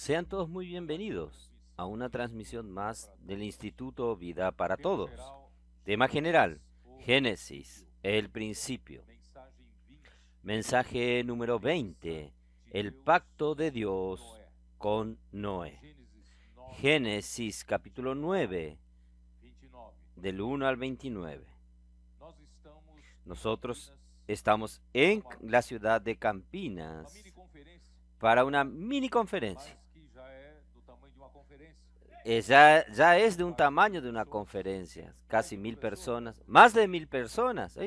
Sean todos muy bienvenidos a una transmisión más del Instituto Vida para Todos. Tema general, Génesis, el principio. Mensaje número 20, el pacto de Dios con Noé. Génesis capítulo 9, del 1 al 29. Nosotros estamos en la ciudad de Campinas para una mini conferencia. Ya es de un tamaño de una conferencia, casi 1000 personas, más de 1000 personas,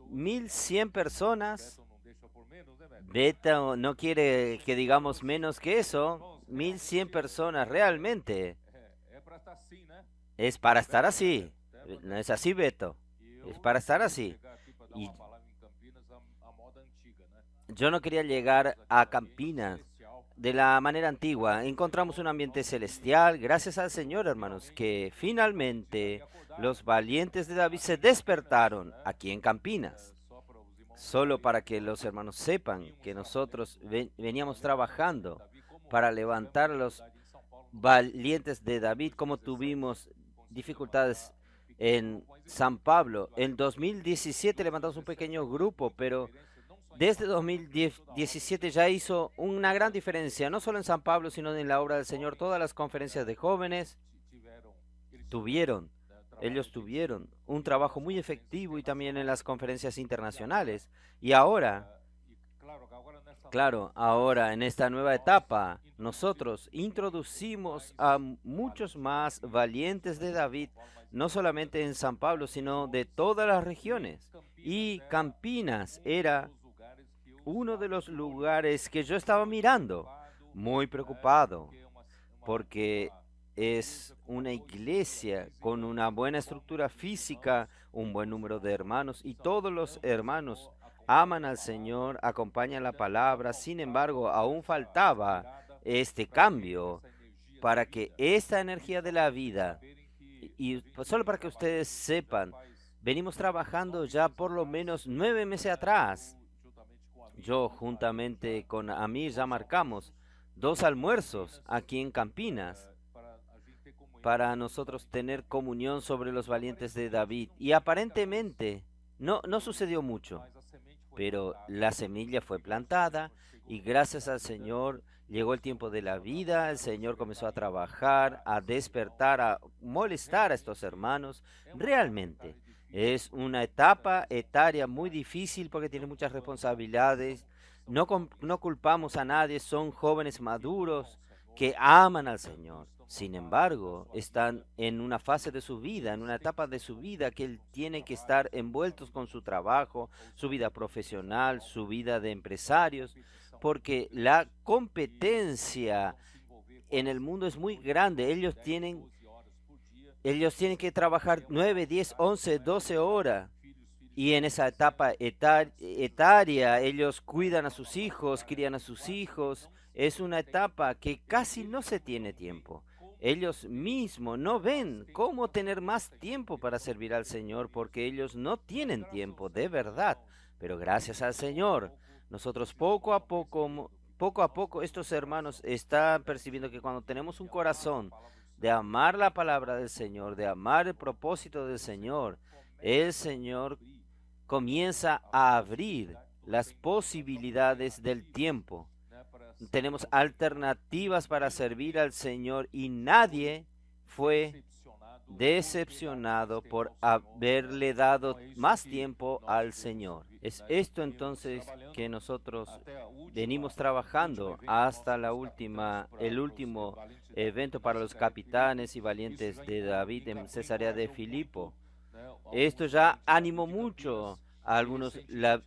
1100 personas. Beta no quiere que digamos menos que eso, 1100 personas realmente. Es para estar así, no es así, Beto, es para estar así. Y yo no quería llegar a Campinas de la manera antigua. Encontramos un ambiente celestial, gracias al Señor, hermanos, que finalmente los valientes de David se despertaron aquí en Campinas. Solo para que los hermanos sepan que nosotros veníamos trabajando para levantar a los valientes de David, como tuvimos dificultades en San Pablo. En 2017 levantamos un pequeño grupo, pero desde 2017 ya hizo una gran diferencia, no solo en San Pablo, sino en la obra del Señor. Todas las conferencias de jóvenes tuvieron, ellos tuvieron un trabajo muy efectivo y también en las conferencias internacionales. Y ahora, claro, ahora en esta nueva etapa, nosotros introducimos a muchos más valientes de David, no solamente en San Pablo, sino de todas las regiones. Y Campinas era uno de los lugares que yo estaba mirando, muy preocupado, porque es una iglesia con una buena estructura física, un buen número de hermanos, y todos los hermanos aman al Señor, acompañan la palabra. Sin embargo, aún faltaba este cambio para que esta energía de la vida, y pues solo para que ustedes sepan, venimos trabajando ya por lo menos 9 meses atrás. Yo juntamente con Amir ya marcamos 2 almuerzos aquí en Campinas para nosotros tener comunión sobre los valientes de David. Y aparentemente no sucedió mucho, pero la semilla fue plantada y gracias al Señor llegó el tiempo de la vida. El Señor comenzó a trabajar, a despertar, a molestar a estos hermanos. Realmente es una etapa etaria muy difícil porque tiene muchas responsabilidades. No culpamos a nadie, son jóvenes maduros que aman al Señor. Sin embargo, están en una fase de su vida, en una etapa de su vida que él tiene que estar envueltos con su trabajo, su vida profesional, su vida de empresarios, porque la competencia en el mundo es muy grande. Ellos tienen que trabajar 9, 10, 11, 12 horas. Y en esa etapa etaria, ellos cuidan a sus hijos, crían a sus hijos. Es una etapa que casi no se tiene tiempo. Ellos mismos no ven cómo tener más tiempo para servir al Señor porque ellos no tienen tiempo de verdad. Pero gracias al Señor, nosotros poco a poco, estos hermanos están percibiendo que cuando tenemos un corazón de amar la palabra del Señor, de amar el propósito del Señor, el Señor comienza a abrir las posibilidades del tiempo. Tenemos alternativas para servir al Señor y nadie fue decepcionado por haberle dado más tiempo al Señor. Es esto entonces que nosotros venimos trabajando hasta el último evento para los capitanes y valientes de David en Cesarea de Filipo. Esto ya animó mucho a algunos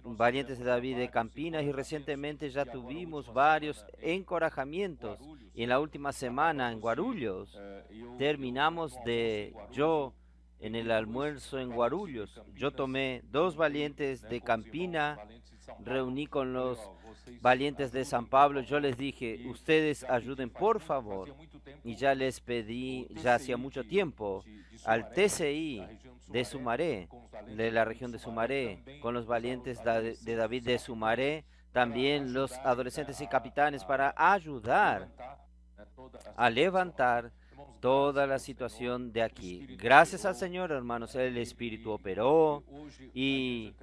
valientes de David de Campinas y recientemente ya tuvimos varios encorajamientos. Y en la última semana en Guarulhos yo en el almuerzo en Guarulhos, yo tomé 2 valientes de Campina, reuní con los valientes de San Pablo, yo les dije, ustedes ayuden por favor. Y ya les pedí, ya hacía mucho tiempo, al TCI de Sumaré, de la región de Sumaré, con los valientes de David de Sumaré, también los adolescentes y capitanes para ayudar a levantar toda la situación de aquí. Gracias al Señor, hermanos, el Espíritu operó y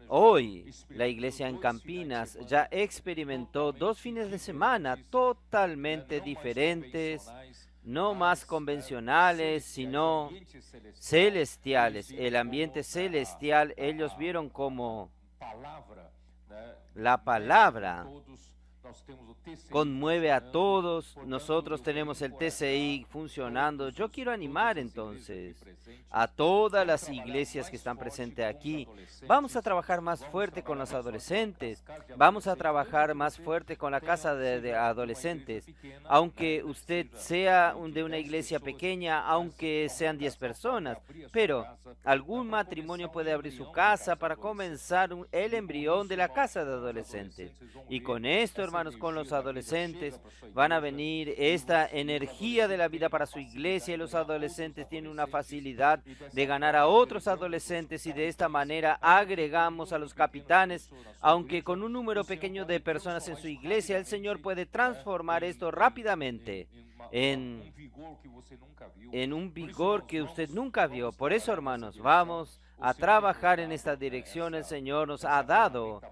hoy la iglesia en Campinas ya experimentó 2 fines de semana totalmente diferentes, no más convencionales, sino celestiales. El ambiente celestial, ellos vieron como la palabra conmueve a todos. Nosotros tenemos el TCI funcionando. Yo quiero animar entonces a todas las iglesias que están presentes aquí. Vamos a trabajar más fuerte con los adolescentes. Vamos a trabajar más fuerte con la casa de adolescentes. Aunque usted sea de una iglesia pequeña, aunque sean 10 personas, pero algún matrimonio puede abrir su casa para comenzar el embrión de la casa de adolescentes. Y con esto, hermanos, con los adolescentes van a venir esta energía de la vida para su iglesia, y los adolescentes tienen una facilidad de ganar a otros adolescentes, y de esta manera agregamos a los capitanes. Aunque con un número pequeño de personas en su iglesia, el Señor puede transformar esto rápidamente en un vigor que usted nunca vio. Por eso, hermanos, vamos a trabajar en esta dirección. El Señor nos ha dado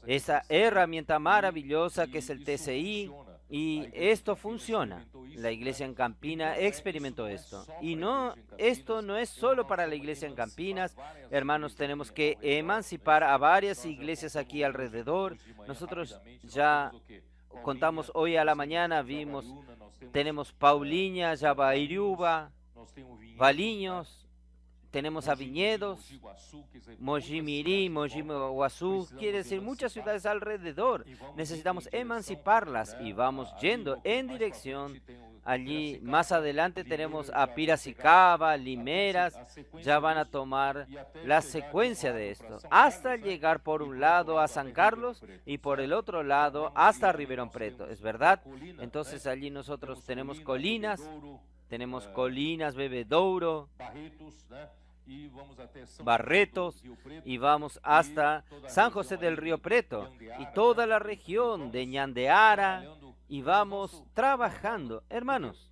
esa herramienta maravillosa que es el TCI, y esto funciona. La iglesia en Campinas experimentó esto. Y no, esto no es solo para la iglesia en Campinas. Hermanos, tenemos que emancipar a varias iglesias aquí alrededor. Nosotros ya contamos hoy a la mañana, tenemos Paulinha, Jabairiúba, Valinhos, tenemos a Viñedos, Mogi Mirim, Mogi Guazú, quiere decir muchas ciudades alrededor. Necesitamos emanciparlas y vamos yendo en dirección allí. Más adelante tenemos a Piracicaba, Limeras, ya van a tomar la secuencia de esto, hasta llegar por un lado a San Carlos y por el otro lado hasta Ribeirão Preto, ¿es verdad? Entonces allí nosotros tenemos colinas, Bebedouro, Barretos, y vamos hasta San José del Río Preto y toda la región de Ñandeara, y vamos trabajando, hermanos.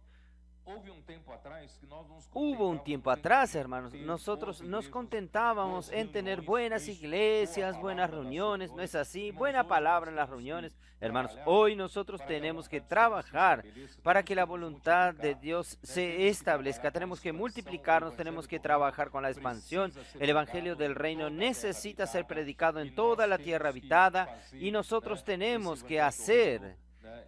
Hubo un tiempo atrás, hermanos, nosotros nos contentábamos en tener buenas iglesias, buenas reuniones, ¿no es así? Buena palabra en las reuniones. Hermanos, hoy nosotros tenemos que trabajar para que la voluntad de Dios se establezca. Tenemos que multiplicarnos, tenemos que trabajar con la expansión. El Evangelio del Reino necesita ser predicado en toda la tierra habitada, y nosotros tenemos que hacer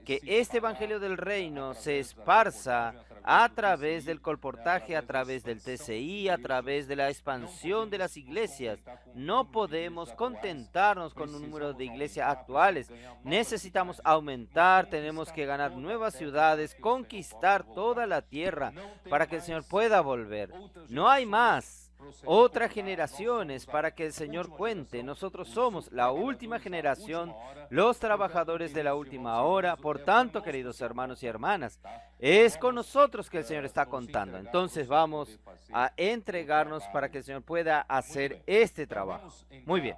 que este Evangelio del Reino se esparza a través del colportaje, a través del TCI, a través de la expansión de las iglesias. No podemos contentarnos con un número de iglesias actuales. Necesitamos aumentar, tenemos que ganar nuevas ciudades, conquistar toda la tierra para que el Señor pueda volver. No hay más otras generaciones para que el Señor cuente. Nosotros somos la última generación, los trabajadores de la última hora. Por tanto, queridos hermanos y hermanas, es con nosotros que el Señor está contando. Entonces vamos a entregarnos para que el Señor pueda hacer este trabajo. Muy bien.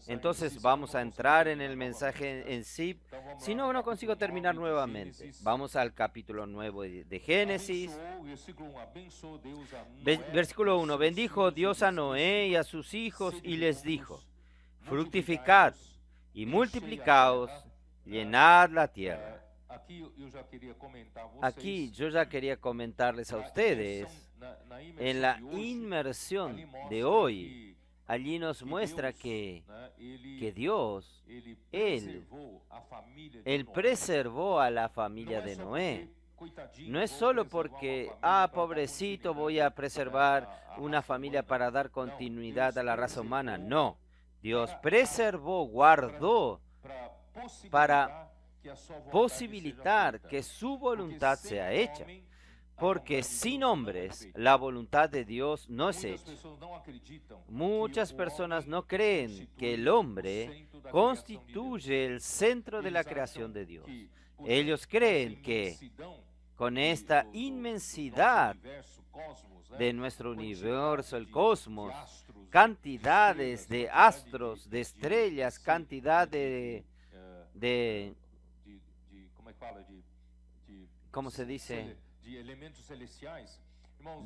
Entonces vamos a entrar en el mensaje en sí. Si no, no consigo terminar nuevamente. Vamos al capítulo 9 de Génesis. Versículo 1. Bendijo Dios a Noé y a sus hijos y les dijo: fructificad y multiplicaos, llenad la tierra. Aquí yo ya quería comentarles a ustedes, en la inmersión de hoy, allí nos muestra que Dios, Él preservó a la familia de Noé. No es solo porque, pobrecito, voy a preservar una familia para dar continuidad a la raza humana. No, Dios preservó, guardó para posibilitar que su voluntad sea hecha. Porque sin hombres la voluntad de Dios no es hecha. Muchas personas no creen que el hombre constituye el centro de la creación de Dios. Ellos creen que con esta inmensidad de nuestro universo, el cosmos, cantidades de astros, de estrellas, cantidad de de, ¿cómo se dice?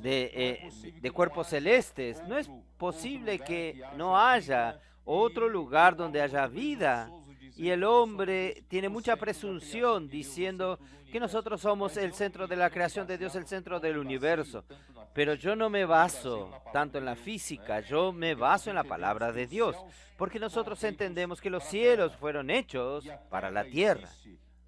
De cuerpos celestes. No es posible que no haya otro lugar donde haya vida. Y el hombre tiene mucha presunción diciendo que nosotros somos el centro de la creación de Dios, el centro del universo. Pero yo no me baso tanto en la física, yo me baso en la palabra de Dios, porque nosotros entendemos que los cielos fueron hechos para la tierra.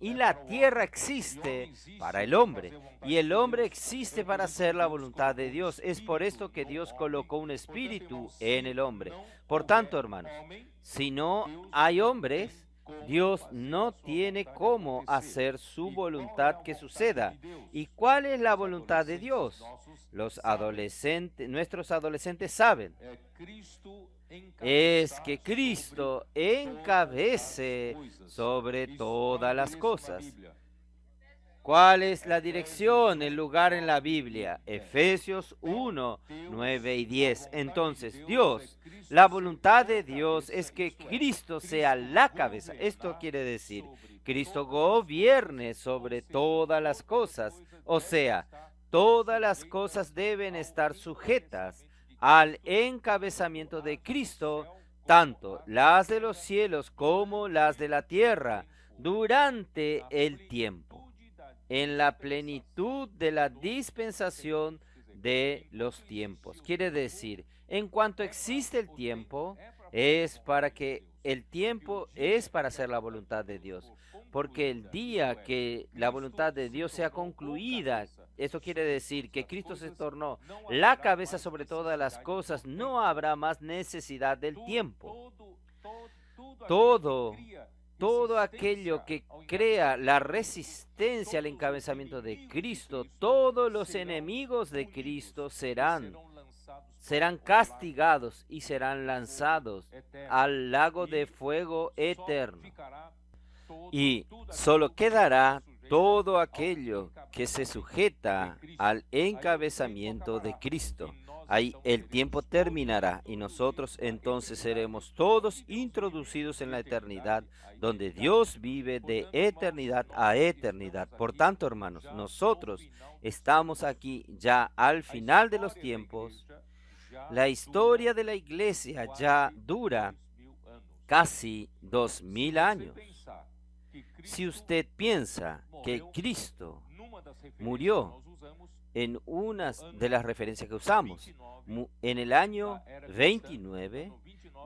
Y la tierra existe para el hombre. Y el hombre existe para hacer la voluntad de Dios. Es por esto que Dios colocó un espíritu en el hombre. Por tanto, hermanos, si no hay hombres, Dios no tiene cómo hacer su voluntad que suceda. ¿Y cuál es la voluntad de Dios? Nuestros adolescentes saben. Es que Cristo encabece sobre todas las cosas. ¿Cuál es la dirección, el lugar en la Biblia? Efesios 1, 9 y 10. Entonces, Dios, la voluntad de Dios es que Cristo sea la cabeza. Esto quiere decir, Cristo gobierne sobre todas las cosas. O sea, todas las cosas deben estar sujetas al encabezamiento de Cristo, tanto las de los cielos como las de la tierra, durante el tiempo, en la plenitud de la dispensación de los tiempos. Quiere decir, en cuanto existe el tiempo, el tiempo es para hacer la voluntad de Dios. Porque el día que la voluntad de Dios sea concluida, eso quiere decir que Cristo se tornó la cabeza sobre todas las cosas, no habrá más necesidad del tiempo. Todo aquello que crea la resistencia al encabezamiento de Cristo, todos los enemigos de Cristo serán castigados y serán lanzados al lago de fuego eterno. Y solo quedará todo aquello que se sujeta al encabezamiento de Cristo. Ahí el tiempo terminará y nosotros entonces seremos todos introducidos en la eternidad, donde Dios vive de eternidad a eternidad. Por tanto, hermanos, nosotros estamos aquí ya al final de los tiempos. La historia de la iglesia ya dura casi 2000 años. Si usted piensa que Cristo murió en una de las referencias que usamos, en el año 29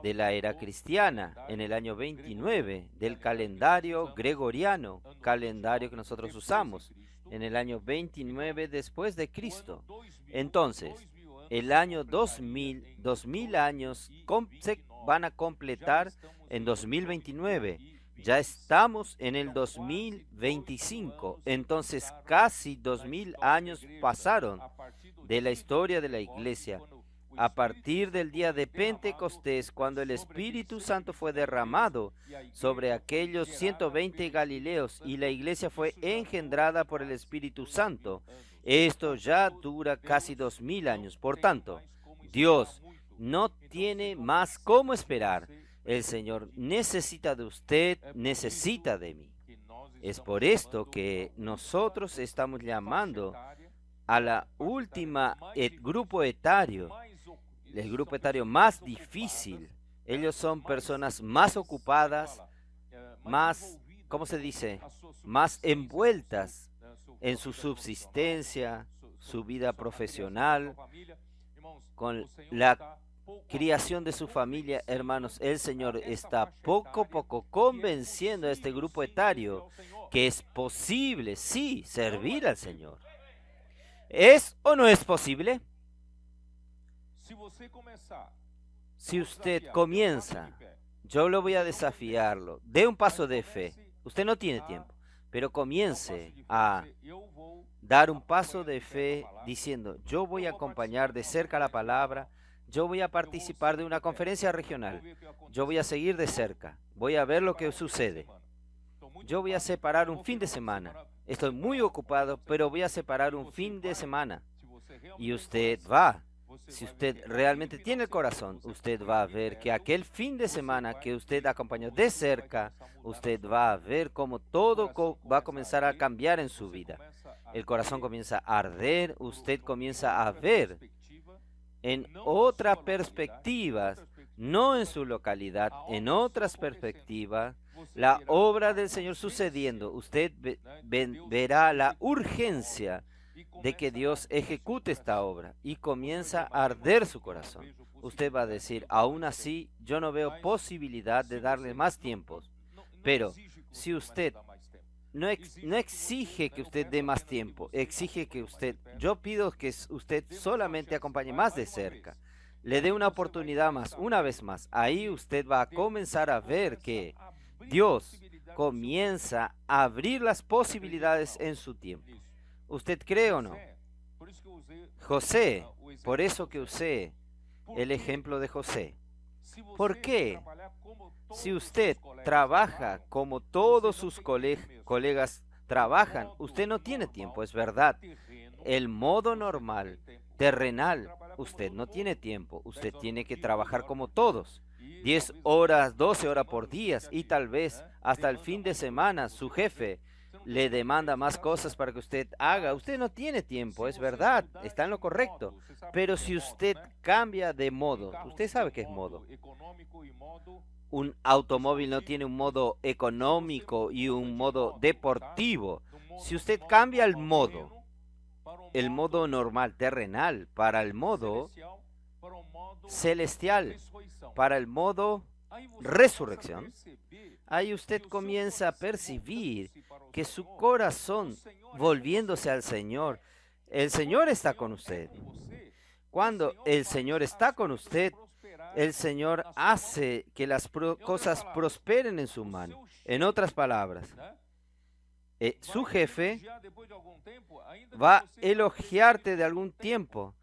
de la era cristiana, en el año 29 del calendario gregoriano, calendario que nosotros usamos, en el año 29 después de Cristo. Entonces, el año 2000 años se van a completar en 2029. Ya estamos en el 2025, entonces casi 2000 años pasaron de la historia de la iglesia. A partir del día de Pentecostés, cuando el Espíritu Santo fue derramado sobre aquellos 120 Galileos y la iglesia fue engendrada por el Espíritu Santo, esto ya dura casi 2000 años. Por tanto, Dios no tiene más cómo esperar. El Señor necesita de usted, necesita de mí. Es por esto que nosotros estamos llamando a la última grupo etario, el grupo etario más difícil. Ellos son personas más ocupadas, más, ¿cómo se dice? Más envueltas en su subsistencia, su vida profesional, con la criación de su familia. Hermanos, el Señor está poco a poco convenciendo a este grupo etario que es posible, sí, servir al Señor. ¿Es o no es posible? Si usted comienza, yo lo voy a desafiarlo, dé un paso de fe. Usted no tiene tiempo, pero comience a dar un paso de fe diciendo, yo voy a acompañar de cerca la palabra. Yo voy a participar de una conferencia regional. Yo voy a seguir de cerca. Voy a ver lo que sucede. Yo voy a separar un fin de semana. Estoy muy ocupado, pero voy a separar un fin de semana. Y usted va Si usted realmente tiene el corazón, usted va a ver que aquel fin de semana que usted acompañó de cerca, usted va a ver cómo todo va a comenzar a cambiar en su vida. El corazón comienza a arder, usted comienza a ver en otra perspectiva, no en su localidad, en otras perspectivas, la obra del Señor sucediendo. Usted verá la urgencia de que Dios ejecute esta obra y comienza a arder su corazón. Usted va a decir, aún así, yo no veo posibilidad de darle más tiempo. Pero si usted no exige que usted dé más tiempo, exige que yo pido que usted solamente acompañe más de cerca, le dé una oportunidad más, una vez más. Ahí usted va a comenzar a ver que Dios comienza a abrir las posibilidades en su tiempo. ¿Usted cree o no? José, por eso que usé el ejemplo de José. ¿Por qué? Si usted trabaja como todos sus colegas trabajan, usted no tiene tiempo, es verdad. El modo normal, terrenal, usted no tiene tiempo. Usted tiene que trabajar como todos. 10 horas, 12 horas por día y tal vez hasta el fin de semana su jefe le demanda más cosas para que usted haga. Usted no tiene tiempo, es verdad, está en lo correcto. Pero si usted cambia de modo, usted sabe qué es modo. Un automóvil no tiene un modo económico y un modo deportivo. Si usted cambia el modo normal, terrenal, para el modo celestial, para el modo resurrección, ahí usted comienza a percibir que su corazón, volviéndose al Señor, el Señor está con usted. Cuando el Señor está con usted, el Señor hace que las cosas prosperen en su mano. En otras palabras, su jefe va a elogiarte de algún tiempo,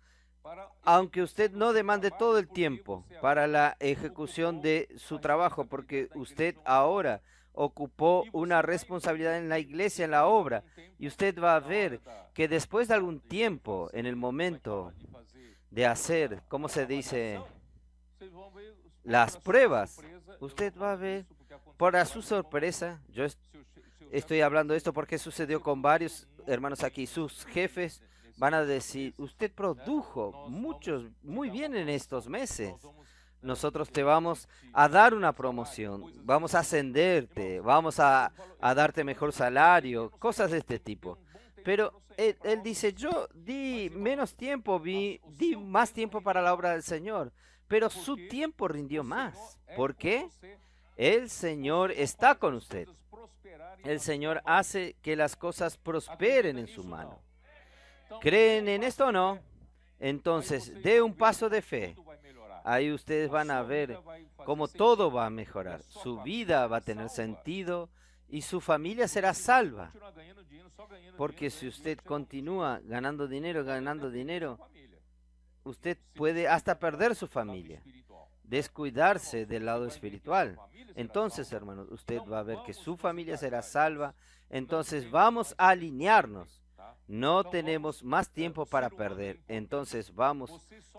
aunque usted no demande todo el tiempo para la ejecución de su trabajo, porque usted ahora ocupó una responsabilidad en la iglesia, en la obra, y usted va a ver que después de algún tiempo, en el momento de hacer, ¿cómo se dice?, las pruebas, usted va a ver, para su sorpresa, yo estoy hablando de esto porque sucedió con varios hermanos aquí, sus jefes van a decir, usted produjo muy bien en estos meses. Nosotros te vamos a dar una promoción, vamos a ascenderte, vamos a darte mejor salario, cosas de este tipo. Pero él dice, yo di menos tiempo, di más tiempo para la obra del Señor, pero su tiempo rindió más. ¿Por qué? El Señor está con usted. El Señor hace que las cosas prosperen en su mano. ¿Creen en esto o no? Entonces, dé un paso de fe. Ahí ustedes van a ver cómo todo va a mejorar. Su vida va a tener sentido y su familia será salva. Porque si usted continúa ganando dinero, usted puede hasta perder su familia, descuidarse del lado espiritual. Entonces, hermanos, usted va a ver que su familia será salva. Entonces, vamos a alinearnos. No tenemos más tiempo para perder. Entonces, vamos.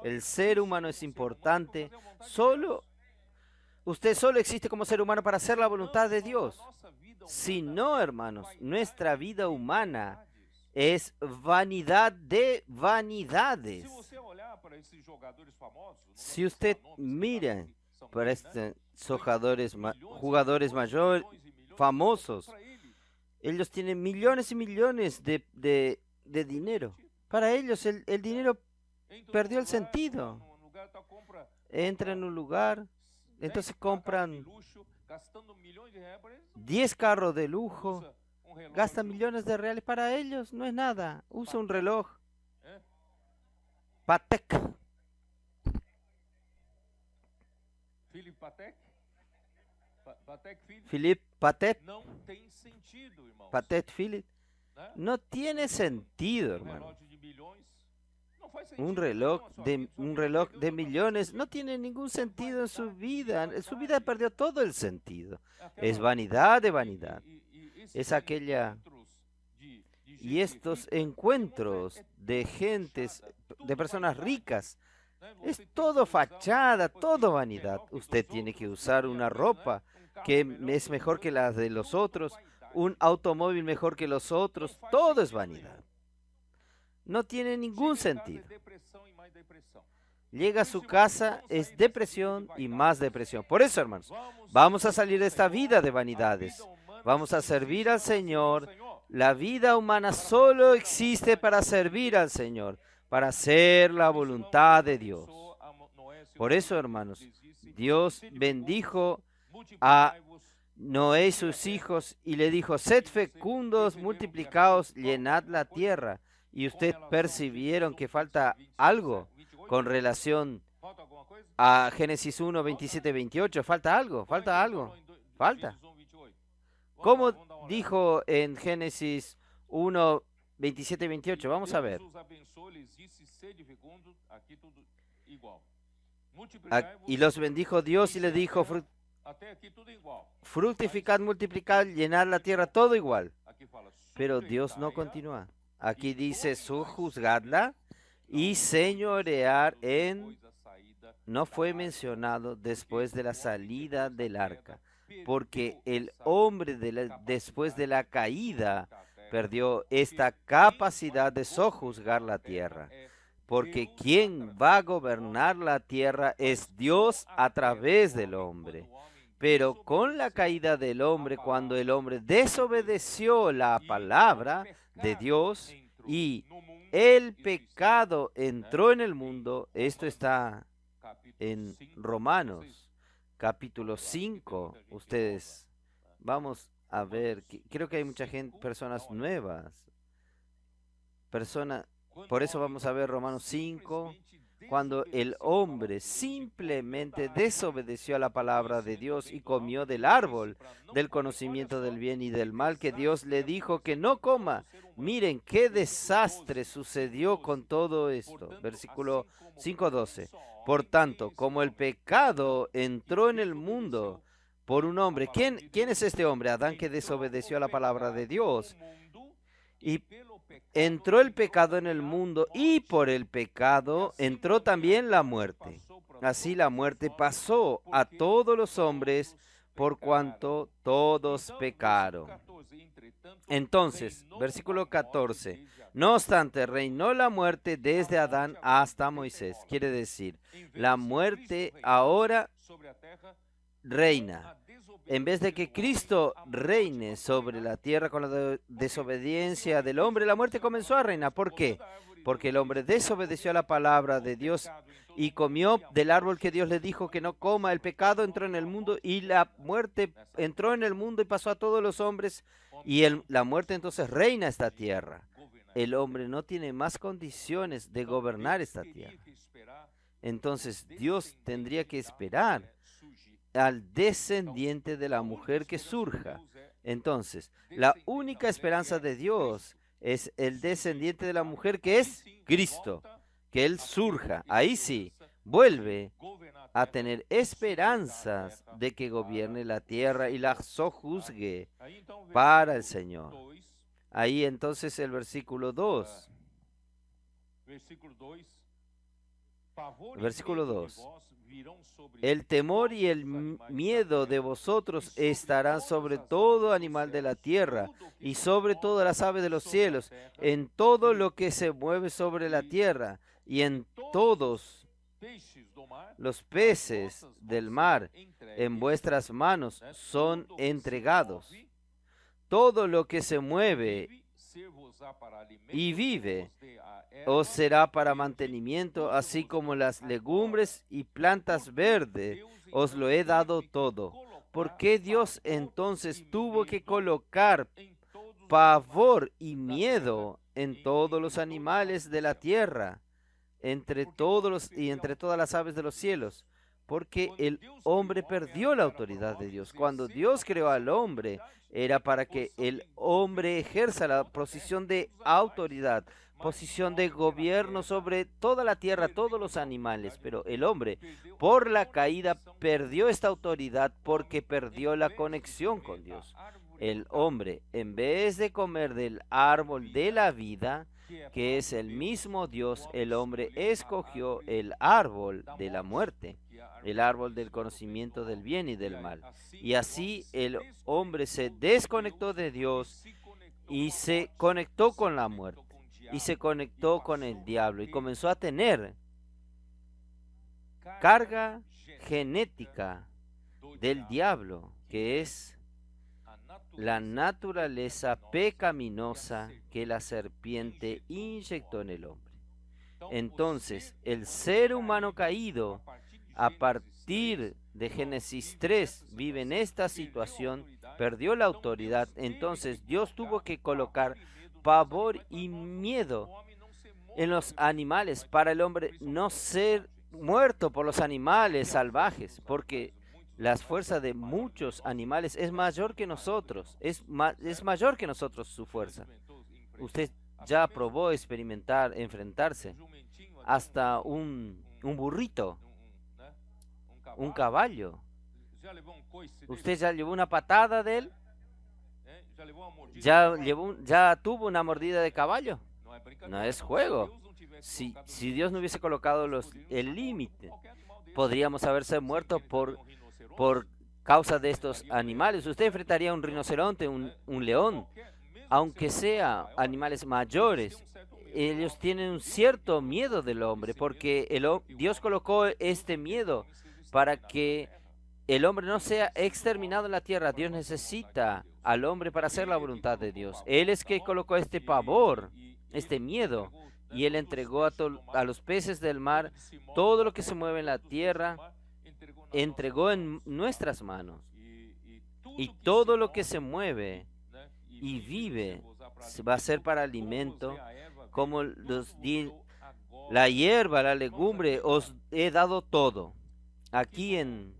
El ser humano es importante. Usted solo existe como ser humano para hacer la voluntad de Dios. Si no, hermanos, nuestra vida humana es vanidad de vanidades. Si usted mira para estos jugadores mayores, famosos, ellos tienen millones y millones de dinero. Para ellos el dinero perdió el sentido. Entra en un lugar, entonces compran 10 carros de lujo, gastan millones de reales. Para ellos no es nada. Usa un reloj Patek. Philippe Patek. Patek Philippe. No tiene sentido, hermano. Un reloj de millones no tiene ningún sentido en su vida. Su vida perdió todo el sentido. Es vanidad de vanidad. Es aquella... Y estos encuentros de gentes, de personas ricas, Es todo fachada, todo vanidad. Usted tiene que usar una ropa que es mejor que la de los otros, un automóvil mejor que los otros. Todo es vanidad. No tiene ningún sentido. Llega a su casa, es depresión y más depresión. Por eso, hermanos, vamos a salir de esta vida de vanidades. Vamos a servir al Señor. La vida humana solo existe para servir al Señor, para hacer la voluntad de Dios. Por eso, hermanos, Dios bendijo a Noé y sus hijos y le dijo: sed fecundos, multiplicaos, llenad la tierra. Y ustedes percibieron que falta algo con relación a Génesis 1, 27, 28. Falta algo, falta algo, falta. ¿Cómo dijo en Génesis 1, 27 y 28? Vamos a ver. Y los bendijo Dios y le dijo: fructificad, multiplicad, llenad la tierra, todo igual. Pero Dios no continúa. Aquí dice: sojuzgadla y señorear en... No fue mencionado después de la salida del arca, porque el hombre después de la caída perdió esta capacidad de sojuzgar la tierra. Porque quien va a gobernar la tierra es Dios a través del hombre. Pero con la caída del hombre, cuando el hombre desobedeció la palabra de Dios y el pecado entró en el mundo, esto está en Romanos capítulo 5. Ustedes, vamos a ver, creo que hay mucha gente, personas nuevas. Por eso vamos a ver Romanos 5, cuando el hombre simplemente desobedeció a la palabra de Dios y comió del árbol del conocimiento del bien y del mal que Dios le dijo que no coma. Miren qué desastre sucedió con todo esto. Versículo 5:12. Por tanto, como el pecado entró en el mundo por un hombre. ¿Quién es este hombre? Adán, que desobedeció a la palabra de Dios. Y entró el pecado en el mundo y por el pecado entró también la muerte. Así la muerte pasó a todos los hombres por cuanto todos pecaron. Entonces, versículo 14. No obstante, reinó la muerte desde Adán hasta Moisés. Quiere decir, la muerte ahora reina. En vez de que Cristo reine sobre la tierra con la desobediencia del hombre, la muerte comenzó a reinar. ¿Por qué? Porque el hombre desobedeció a la palabra de Dios y comió del árbol que Dios le dijo que no coma. El pecado entró en el mundo y la muerte entró en el mundo y pasó a todos los hombres. Y la muerte entonces reina esta tierra. El hombre no tiene más condiciones de gobernar esta tierra. Entonces Dios tendría que esperar al descendiente de la mujer que surja. Entonces, la única esperanza de Dios es el descendiente de la mujer, que es Cristo, que Él surja. Ahí sí, vuelve a tener esperanzas de que gobierne la tierra y la sojuzgue para el Señor. Ahí entonces el versículo 2. Versículo 2. El temor y el miedo de vosotros estarán sobre todo animal de la tierra y sobre todas las aves de los cielos, en todo lo que se mueve sobre la tierra y en todos los peces del mar. En vuestras manos son entregados. Todo lo que se mueve y vive os será para mantenimiento, así como las legumbres y plantas verdes, os lo he dado todo. ¿Por qué Dios entonces tuvo que colocar pavor y miedo en todos los animales de la tierra, entre todas las aves de los cielos? Porque el hombre perdió la autoridad de Dios. Cuando Dios creó al hombre, era para que el hombre ejerza la posición de autoridad. posición de gobierno sobre toda la tierra, todos los animales, pero el hombre, por la caída, perdió esta autoridad porque perdió la conexión con Dios. El hombre, en vez de comer del árbol de la vida, que es el mismo Dios, el hombre escogió el árbol de la muerte, el árbol del conocimiento del bien y del mal. Y así el hombre se desconectó de Dios y se conectó con la muerte y se conectó con el diablo y comenzó a tener carga genética del diablo, que es la naturaleza pecaminosa que la serpiente inyectó en el hombre. Entonces, el ser humano caído, a partir de Génesis 3, vive en esta situación, perdió la autoridad. Entonces, Dios tuvo que colocar pavor y miedo en los animales para el hombre no ser muerto por los animales salvajes, porque las fuerzas de muchos animales es mayor que nosotros, es mayor que nosotros su fuerza. Usted ya probó experimentar, enfrentarse hasta un burrito, un caballo. ¿Usted ya llevó una patada de él? ¿Ya tuvo una mordida de caballo? No es juego. Si Dios no hubiese colocado el límite, podríamos haberse muerto por causa de estos animales. Usted enfrentaría a un rinoceronte, un león, aunque sea animales mayores. Ellos tienen un cierto miedo del hombre, porque Dios colocó este miedo para que el hombre no sea exterminado en la tierra. Dios necesita al hombre para hacer la voluntad de Dios. Él es que colocó este pavor, este miedo, y Él entregó a los peces del mar todo lo que se mueve en la tierra, entregó en nuestras manos. Y todo lo que se mueve y vive va a ser para alimento, como la hierba, la legumbre, os he dado todo. Aquí en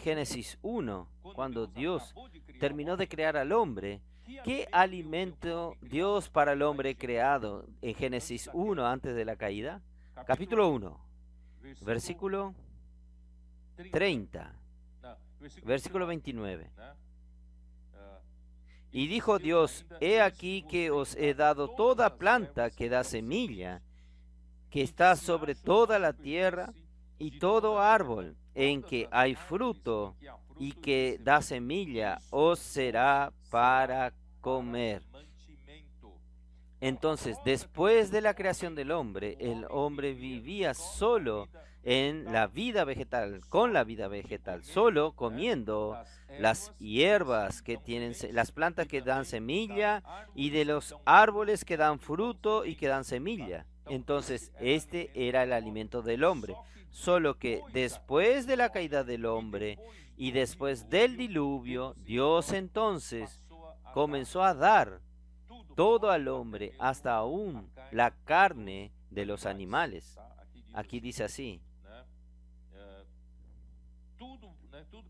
Génesis 1, cuando Dios terminó de crear al hombre, ¿qué alimento Dios para el hombre creado en Génesis 1 antes de la caída? Capítulo 1, versículo 30, versículo 29. Y dijo Dios, he aquí que os he dado toda planta que da semilla, que está sobre toda la tierra, y todo árbol en que hay fruto y que da semilla, os será para comer. Entonces, después de la creación del hombre, el hombre vivía solo en la vida vegetal, con la vida vegetal, solo comiendo las hierbas que tienen, las plantas que dan semilla y de los árboles que dan fruto y que dan semilla. Entonces, este era el alimento del hombre. Solo que después de la caída del hombre y después del diluvio, Dios entonces comenzó a dar todo al hombre, hasta aún la carne de los animales. Aquí dice así: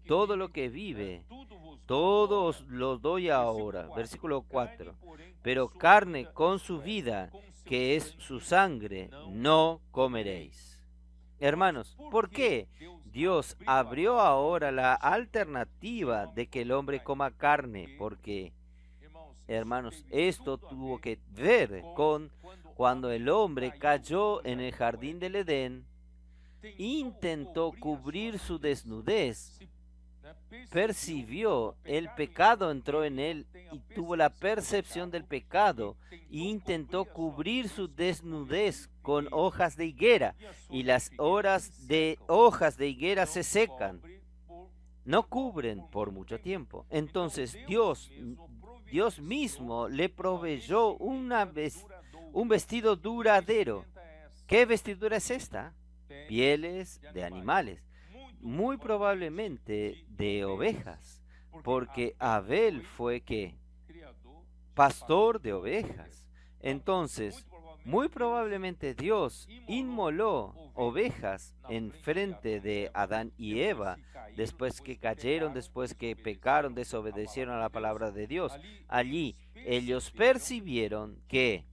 todo lo que vive, todo os lo doy ahora. Versículo 4. Pero carne con su vida, que es su sangre, no comeréis. Hermanos, ¿por qué Dios abrió ahora la alternativa de que el hombre coma carne? Porque, hermanos, esto tuvo que ver con cuando el hombre cayó en el jardín del Edén, intentó cubrir su desnudez, percibió el pecado, entró en él y tuvo la percepción del pecado e intentó cubrir su desnudez con hojas de higuera, y las hojas de higuera se secan, no cubren por mucho tiempo. Entonces Dios mismo le proveyó un vestido duradero. ¿Qué vestidura es esta? Pieles de animales, muy probablemente de ovejas, porque Abel fue que pastor de ovejas. Entonces, Muy probablemente Dios inmoló ovejas en frente de Adán y Eva, después que cayeron, después que pecaron, desobedecieron a la palabra de Dios. Allí ellos percibieron que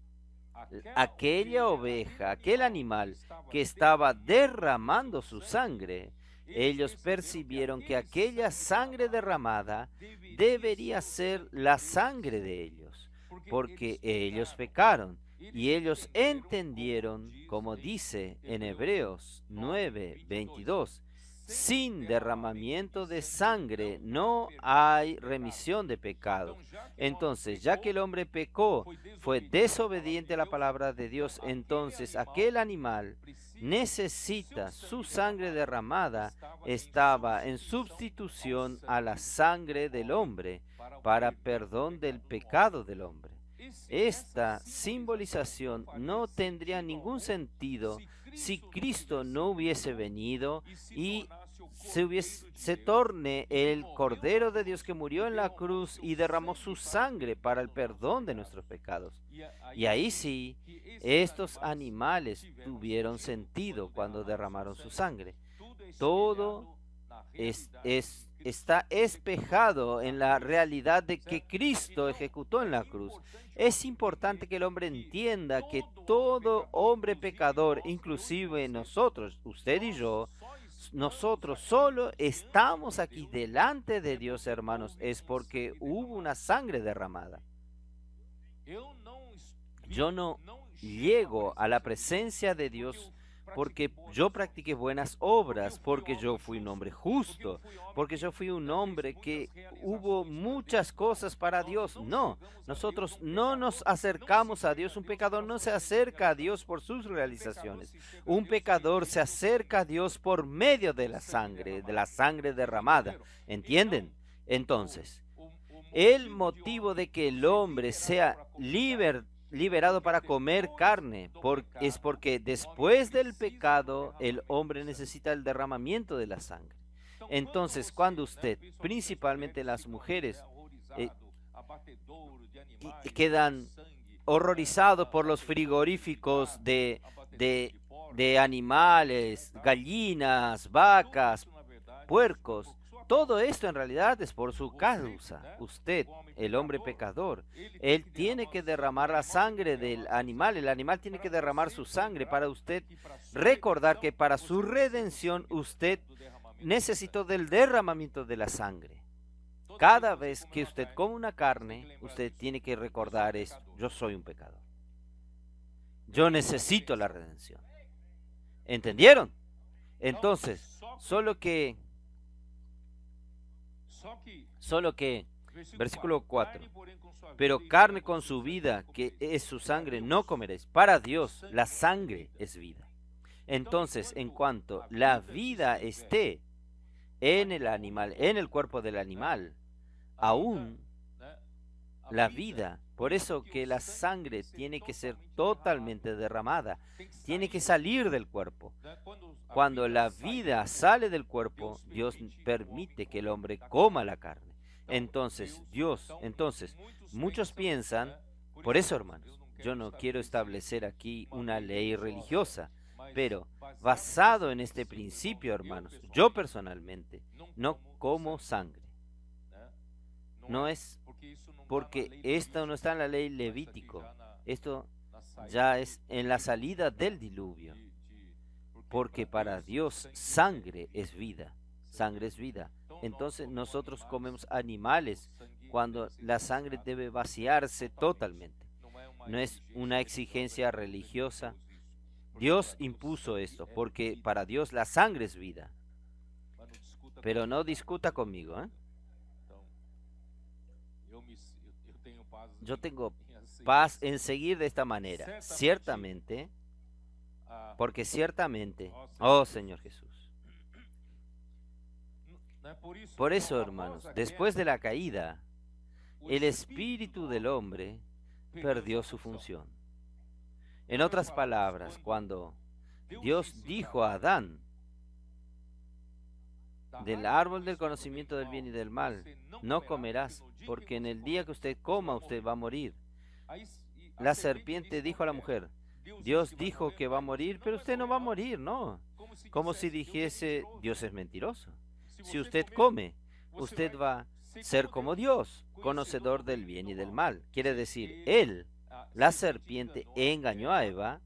aquella oveja, aquel animal que estaba derramando su sangre, ellos percibieron que aquella sangre derramada debería ser la sangre de ellos, porque ellos pecaron y ellos entendieron, como dice en Hebreos 9:22, sin derramamiento de sangre no hay remisión de pecados. Entonces, ya que el hombre pecó, fue desobediente a la palabra de Dios, entonces aquel animal necesita su sangre derramada, estaba en sustitución a la sangre del hombre para perdón del pecado del hombre. Esta simbolización no tendría ningún sentido si Cristo no hubiese venido y se torne el Cordero de Dios que murió en la cruz y derramó su sangre para el perdón de nuestros pecados. Y ahí sí, estos animales tuvieron sentido cuando derramaron su sangre. Todo está espejado en la realidad de que Cristo ejecutó en la cruz. Es importante que el hombre entienda que todo hombre pecador, inclusive nosotros, usted y yo, nosotros solo estamos aquí delante de Dios, hermanos, es porque hubo una sangre derramada. Yo no llego a la presencia de Dios porque yo practiqué buenas obras, porque yo fui un hombre justo, porque yo fui un hombre que hubo muchas cosas para Dios. No, nosotros no nos acercamos a Dios. Un pecador no se acerca a Dios por sus realizaciones. Un pecador se acerca a Dios por medio de la sangre derramada. ¿Entienden? Entonces, el motivo de que el hombre sea liberado para comer carne es porque después del pecado el hombre necesita el derramamiento de la sangre. Entonces, cuando usted, principalmente las mujeres, quedan horrorizados por los frigoríficos de animales, gallinas, vacas, puercos, todo esto en realidad es por su causa. Usted, el hombre pecador, él tiene que derramar la sangre del animal. El animal tiene que derramar su sangre para usted recordar que para su redención usted necesitó del derramamiento de la sangre. Cada vez que usted come una carne, usted tiene que recordar esto. Yo soy un pecador. Yo necesito la redención. ¿Entendieron? Entonces, solo que, versículo 4, pero carne con su vida, que es su sangre, no comeréis. Para Dios, la sangre es vida. Entonces, en cuanto la vida esté en el animal, en el cuerpo del animal, aún la vida, por eso que la sangre tiene que ser totalmente derramada, tiene que salir del cuerpo. Cuando la vida sale del cuerpo, Dios permite que el hombre coma la carne. Entonces, muchos piensan, por eso, hermanos, yo no quiero establecer aquí una ley religiosa, pero basado en este principio, hermanos, yo personalmente no como sangre. No es porque esto no está en la ley Levítico, esto ya es en la salida del diluvio, porque para Dios sangre es vida, sangre es vida. Entonces nosotros comemos animales cuando la sangre debe vaciarse totalmente. No es una exigencia religiosa. Dios impuso esto, porque para Dios la sangre es vida. Pero no discuta conmigo, ¿eh? Yo tengo paz en seguir de esta manera. Ciertamente, porque ciertamente, oh Señor Jesús. Por eso, hermanos, después de la caída, el espíritu del hombre perdió su función. En otras palabras, cuando Dios dijo a Adán, del árbol del conocimiento del bien y del mal, no comerás, porque en el día que usted coma, usted va a morir. La serpiente dijo a la mujer, Dios dijo que va a morir, pero usted no va a morir, ¿no? Como si dijese, Dios es mentiroso. Si usted come, usted va a ser como Dios, conocedor del bien y del mal. Quiere decir, él, la serpiente, engañó a Eva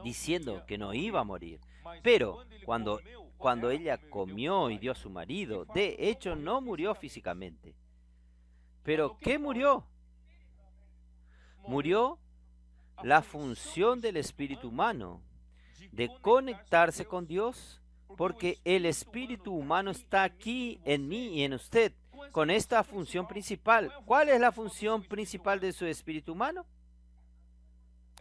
diciendo que no iba a morir. Pero cuando ella comió y dio a su marido, de hecho no murió físicamente. ¿Pero qué murió? Murió la función del espíritu humano de conectarse con Dios, porque el espíritu humano está aquí en mí y en usted, con esta función principal. ¿Cuál es la función principal de su espíritu humano?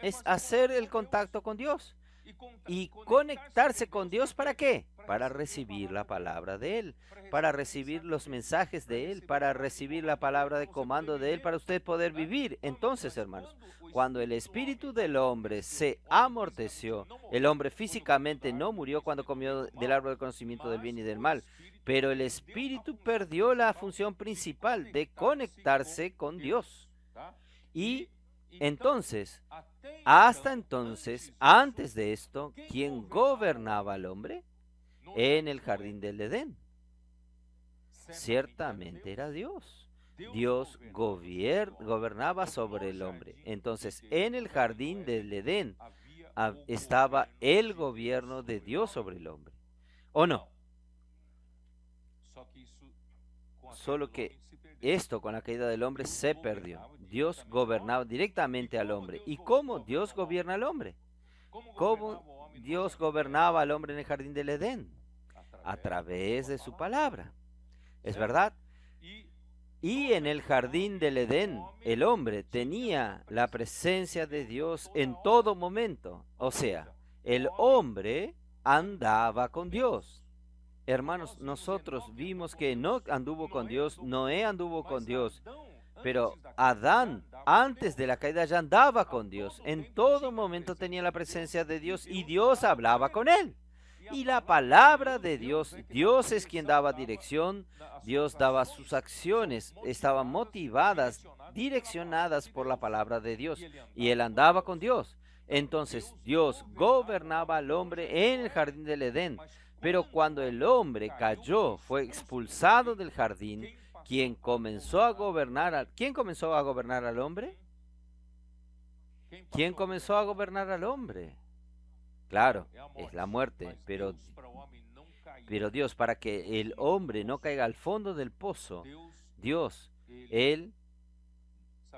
Es hacer el contacto con Dios. ¿Y conectarse con Dios para qué? Para recibir la palabra de Él, para recibir los mensajes de Él, para recibir la palabra de comando de Él, para usted poder vivir. Entonces, hermanos, cuando el espíritu del hombre se amorteció, el hombre físicamente no murió cuando comió del árbol del conocimiento del bien y del mal, pero el espíritu perdió la función principal de conectarse con Dios. Y entonces, hasta entonces, antes de esto, ¿quién gobernaba al hombre? En el jardín del Edén. Ciertamente era Dios. Dios gobernaba sobre el hombre. Entonces, en el jardín del Edén estaba el gobierno de Dios sobre el hombre. ¿O no? Solo que esto con la caída del hombre se perdió. Dios gobernaba directamente al hombre. ¿Y cómo Dios gobierna al hombre? ¿Cómo Dios gobernaba al hombre en el jardín del Edén? A través de su palabra. ¿Es verdad? Y en el jardín del Edén, el hombre tenía la presencia de Dios en todo momento. O sea, el hombre andaba con Dios. Hermanos, nosotros vimos que Enoc anduvo con Dios, Noé anduvo con Dios, pero Adán, antes de la caída, ya andaba con Dios. En todo momento tenía la presencia de Dios y Dios hablaba con él. Y la palabra de Dios, Dios es quien daba dirección, Dios daba sus acciones, estaban motivadas, direccionadas por la palabra de Dios. Y él andaba con Dios. Entonces Dios gobernaba al hombre en el jardín del Edén. Pero cuando el hombre cayó, fue expulsado del jardín, ¿quién comenzó a gobernar al hombre? ¿Quién comenzó a gobernar al hombre? Claro, es la muerte, pero Dios, para que el hombre no caiga al fondo del pozo, Dios, Él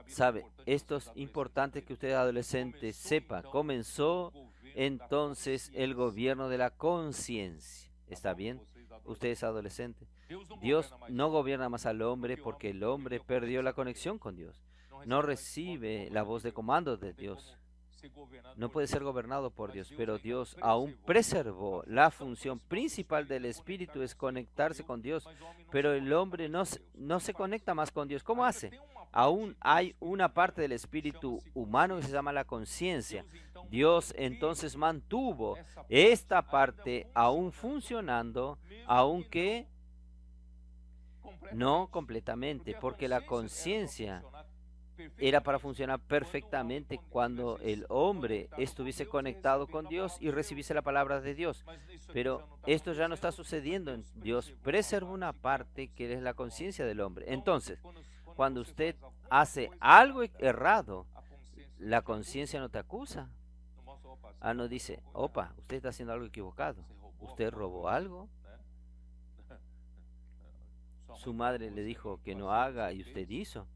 sabe, esto es importante que usted adolescente sepa, comenzó entonces el gobierno de la conciencia. ¿Está bien? Usted es adolescente. Dios no gobierna más al hombre porque el hombre perdió la conexión con Dios. No recibe la voz de comando de Dios. No puede ser gobernado por Dios, pero Dios aún preservó la función principal del espíritu, es conectarse con Dios, pero el hombre no se conecta más con Dios. ¿Cómo hace? Aún hay una parte del espíritu humano que se llama la conciencia. Dios entonces mantuvo esta parte aún funcionando, aunque no completamente, porque la conciencia era para funcionar perfectamente cuando el hombre estuviese conectado con Dios y recibiese la palabra de Dios. Pero esto ya no está sucediendo. Dios preserva una parte que es la conciencia del hombre. Entonces, cuando usted hace algo errado, la conciencia no te acusa. No dice, opa, usted está haciendo algo equivocado. Usted robó algo. Su madre le dijo que no haga y usted hizo.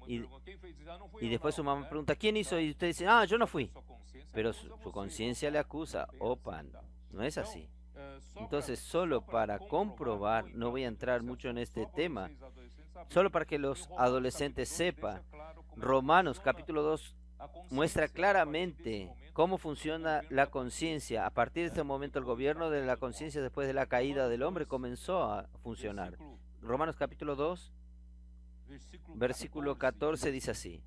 Y después su mamá pregunta, ¿quién hizo? Y usted dice, yo no fui. Pero su conciencia le acusa, opa, no es así. Entonces, solo para comprobar, no voy a entrar mucho en este tema, solo para que los adolescentes sepan, Romanos capítulo 2 muestra claramente cómo funciona la conciencia. A partir de este momento, el gobierno de la conciencia después de la caída del hombre comenzó a funcionar. Romanos capítulo 2, versículo 14 dice así: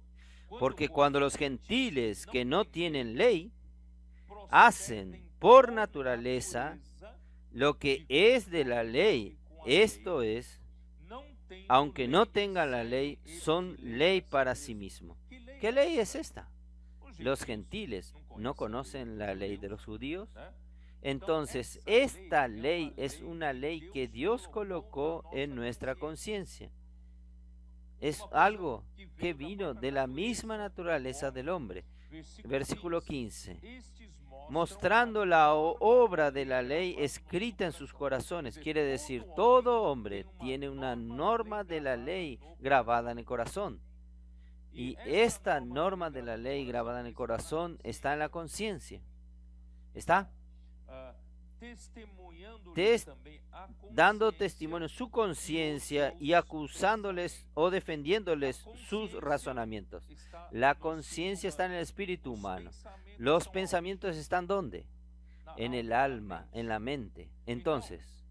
porque cuando los gentiles que no tienen ley hacen por naturaleza lo que es de la ley, esto es, aunque no tengan la ley, son ley para sí mismos. ¿Qué ley es esta? Los gentiles no conocen la ley de los judíos. Entonces, esta ley es una ley que Dios colocó en nuestra conciencia. Es algo que vino de la misma naturaleza del hombre. Versículo 15. Mostrando la obra de la ley escrita en sus corazones. Quiere decir, todo hombre tiene una norma de la ley grabada en el corazón. Y esta norma de la ley grabada en el corazón está en la conciencia. ¿Está? Dando testimonio su conciencia y acusándoles o defendiéndoles sus razonamientos. La conciencia está en el espíritu humano. Los pensamientos están ¿dónde? En el alma, en la mente. Entonces,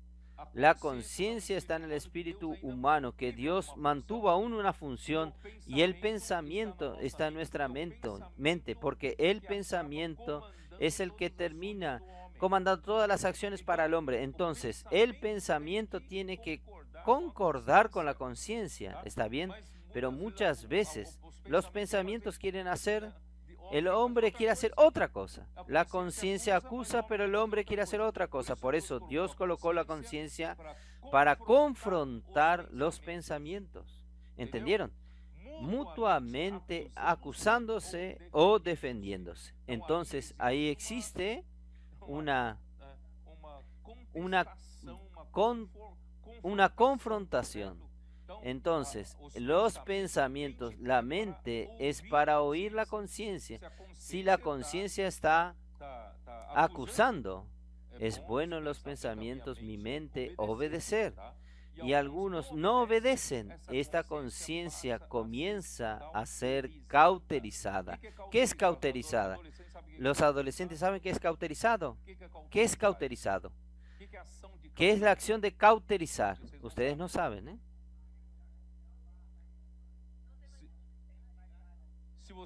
la conciencia está en el espíritu humano, que Dios mantuvo aún una función, y el pensamiento está en nuestra mente, porque el pensamiento es el que termina comandando todas las acciones para el hombre. Entonces, el pensamiento tiene que concordar con la conciencia, ¿está bien? Pero muchas veces los pensamientos quieren hacer, el hombre quiere hacer otra cosa. La conciencia acusa, pero el hombre quiere hacer otra cosa. Por eso Dios colocó la conciencia para confrontar los pensamientos. ¿Entendieron? Mutuamente acusándose o defendiéndose. Entonces, ahí existe una confrontación. Entonces, los pensamientos, la mente es para oír la conciencia. Si la conciencia está acusando, es bueno en los pensamientos, mi mente, obedecer. Y algunos no obedecen. Esta conciencia comienza a ser cauterizada. ¿Qué es cauterizada? Los adolescentes saben qué es cauterizado. ¿Qué es cauterizado? ¿Qué es la acción de cauterizar? Ustedes no saben, ¿eh?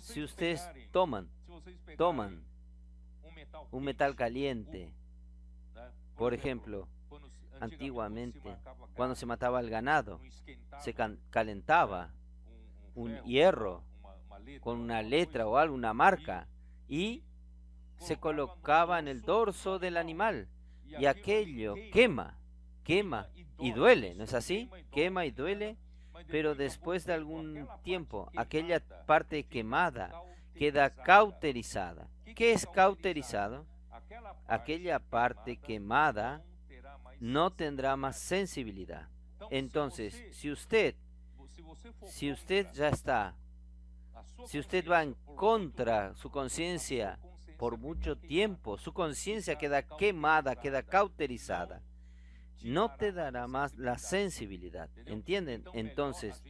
Si ustedes toman un metal caliente, por ejemplo, antiguamente, cuando se mataba el ganado, se calentaba un hierro con una letra o algo, una marca, y se colocaba en el dorso del animal, y aquello quema y duele, ¿no es así? Quema y duele, pero después de algún tiempo, aquella parte quemada queda cauterizada. ¿Qué es cauterizado? Aquella parte quemada no tendrá más sensibilidad. Entonces, si usted ya está, si usted va en contra su conciencia por mucho tiempo, su conciencia queda quemada, queda cauterizada. No te dará más la sensibilidad. ¿Entienden? Entonces,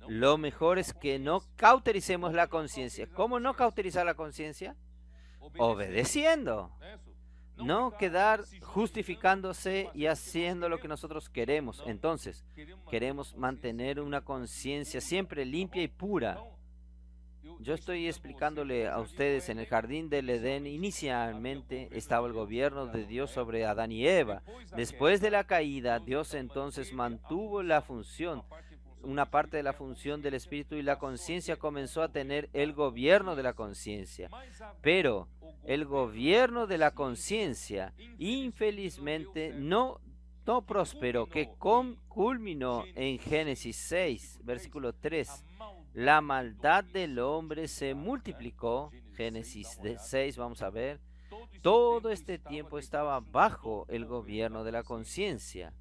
lo mejor es que no cautericemos la conciencia. ¿Cómo no cauterizar la conciencia? Obedeciendo. No quedar justificándose y haciendo lo que nosotros queremos. Entonces, queremos mantener una conciencia siempre limpia y pura. Yo estoy explicándole a ustedes, en el jardín del Edén inicialmente estaba el gobierno de Dios sobre Adán y Eva. Después de la caída, Dios entonces mantuvo la función, una parte de la función del espíritu, y la conciencia comenzó a tener el gobierno de la conciencia. Pero el gobierno de la conciencia infelizmente no prosperó, que culminó en Génesis 6, versículo 3. La maldad del hombre se multiplicó. Génesis 6, vamos a ver. Todo este tiempo estaba bajo el gobierno de la conciencia.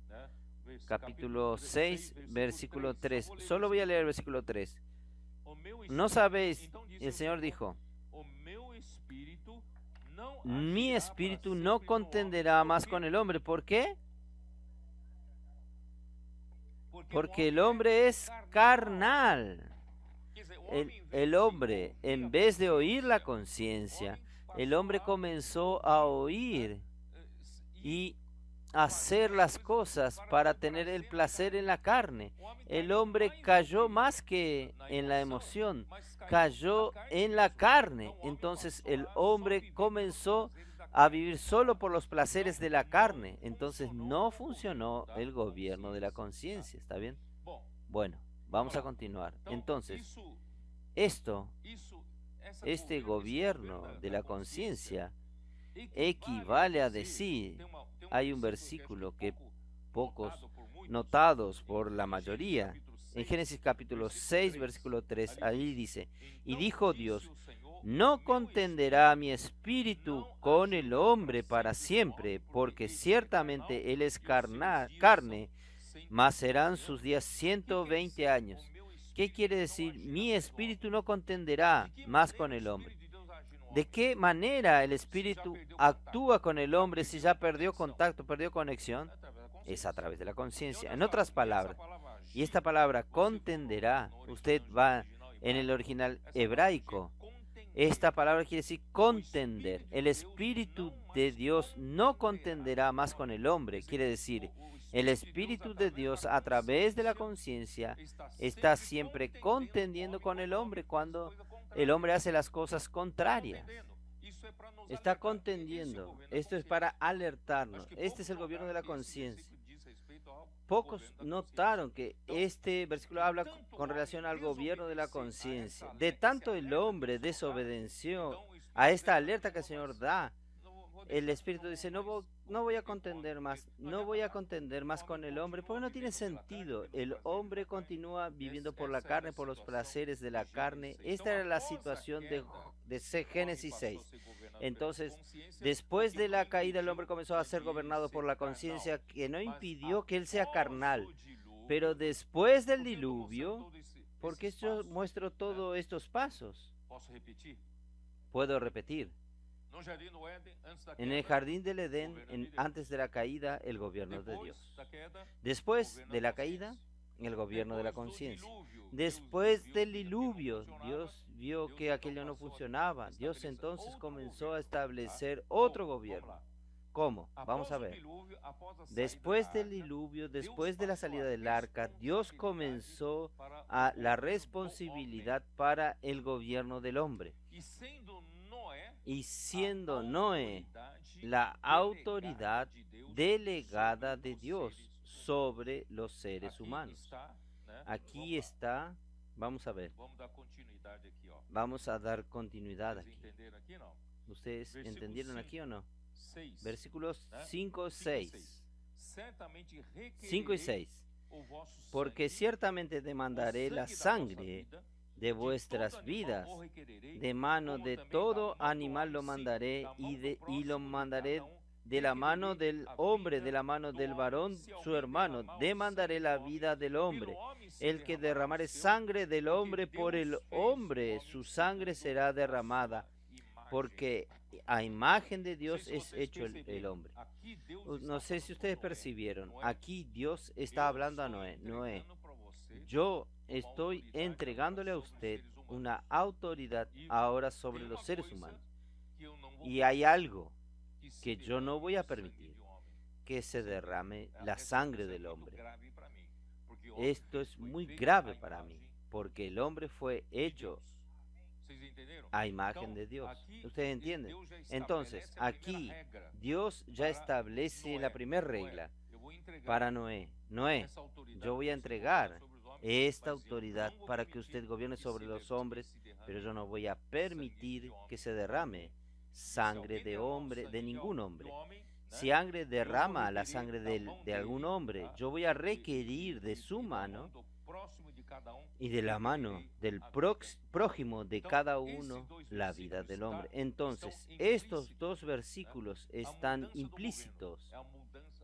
Capítulo 6, versículo 3. Solo voy a leer el versículo 3. No sabéis, el Señor dijo, mi espíritu no contenderá más con el hombre. ¿Por qué? Porque el hombre es carnal. El hombre, en vez de oír la conciencia, el hombre comenzó a oír y hacer las cosas para tener el placer en la carne. El hombre cayó más que en la emoción, cayó en la carne. Entonces el hombre comenzó a vivir solo por los placeres de la carne. Entonces no funcionó el gobierno de la conciencia. ¿Está bien? Bueno, vamos a continuar. Entonces, esto Este gobierno de la conciencia equivale a decir, hay un versículo que pocos notados por la mayoría, en Génesis capítulo 6, versículo 3, ahí dice, y dijo Dios, no contenderá mi espíritu con el hombre para siempre, porque ciertamente él es carne, mas serán sus días 120 años. ¿Qué quiere decir? Mi espíritu no contenderá más con el hombre. ¿De qué manera el espíritu actúa con el hombre si ya perdió contacto, perdió conexión? Es a través de la conciencia. En otras palabras, y esta palabra contenderá, usted va en el original hebraico, esta palabra quiere decir contender. El Espíritu de Dios no contenderá más con el hombre. Quiere decir, el Espíritu de Dios a través de la conciencia está siempre contendiendo con el hombre cuando el hombre hace las cosas contrarias. Está contendiendo. Esto es para alertarnos. Este es el gobierno de la conciencia. Pocos notaron que este versículo habla con relación al gobierno de la conciencia. De tanto el hombre desobedeció a esta alerta que el Señor da, el Espíritu dice, no voy a contender más, no voy a contender más con el hombre, porque no tiene sentido. El hombre continúa viviendo por la carne, por los placeres de la carne. Esta era la situación de Génesis 6. Entonces, después de la caída, el hombre comenzó a ser gobernado por la conciencia, que no impidió que él sea carnal. Pero después del diluvio, porque yo muestro todos estos pasos, puedo repetir. En el jardín del Edén, antes de la caída, el gobierno de Dios. Después de la caída, el gobierno de la conciencia. Después del diluvio, Dios vio que aquello no funcionaba. Dios entonces comenzó a establecer otro gobierno. ¿Cómo? Vamos a ver. Después del diluvio, después de la salida del arca, Dios comenzó a la responsabilidad para el gobierno del hombre. Y siendo Noé la autoridad delegada de Dios sobre los seres humanos. Aquí está, vamos a ver, vamos a dar continuidad aquí. ¿Ustedes entendieron aquí o no? Versículos 5 y 6. 5 y 6. Porque ciertamente demandaré la sangre de vuestras vidas, de mano de todo animal lo mandaré, y lo mandaré de la mano del hombre, de la mano del varón su hermano, demandaré la vida del hombre. El que derramare sangre del hombre por el hombre, su sangre será derramada, porque a imagen de Dios es hecho el hombre. No sé si ustedes percibieron, aquí Dios está hablando a Noé. Noé, yo estoy entregándole a usted una autoridad ahora sobre los seres humanos. Y hay algo que yo no voy a permitir, que se derrame la sangre del hombre. Esto es muy grave para mí, porque el hombre fue hecho a imagen de Dios. ¿Ustedes entienden? Entonces, aquí Dios ya establece la primera regla para Noé. Noé, yo voy a entregar esta autoridad para que usted gobierne sobre los hombres, pero yo no voy a permitir que se derrame sangre de hombre, de ningún hombre. Si alguien derrama la sangre de algún hombre, yo voy a requerir de su mano y de la mano del prójimo de cada uno la vida del hombre. Entonces, estos dos versículos están implícitos.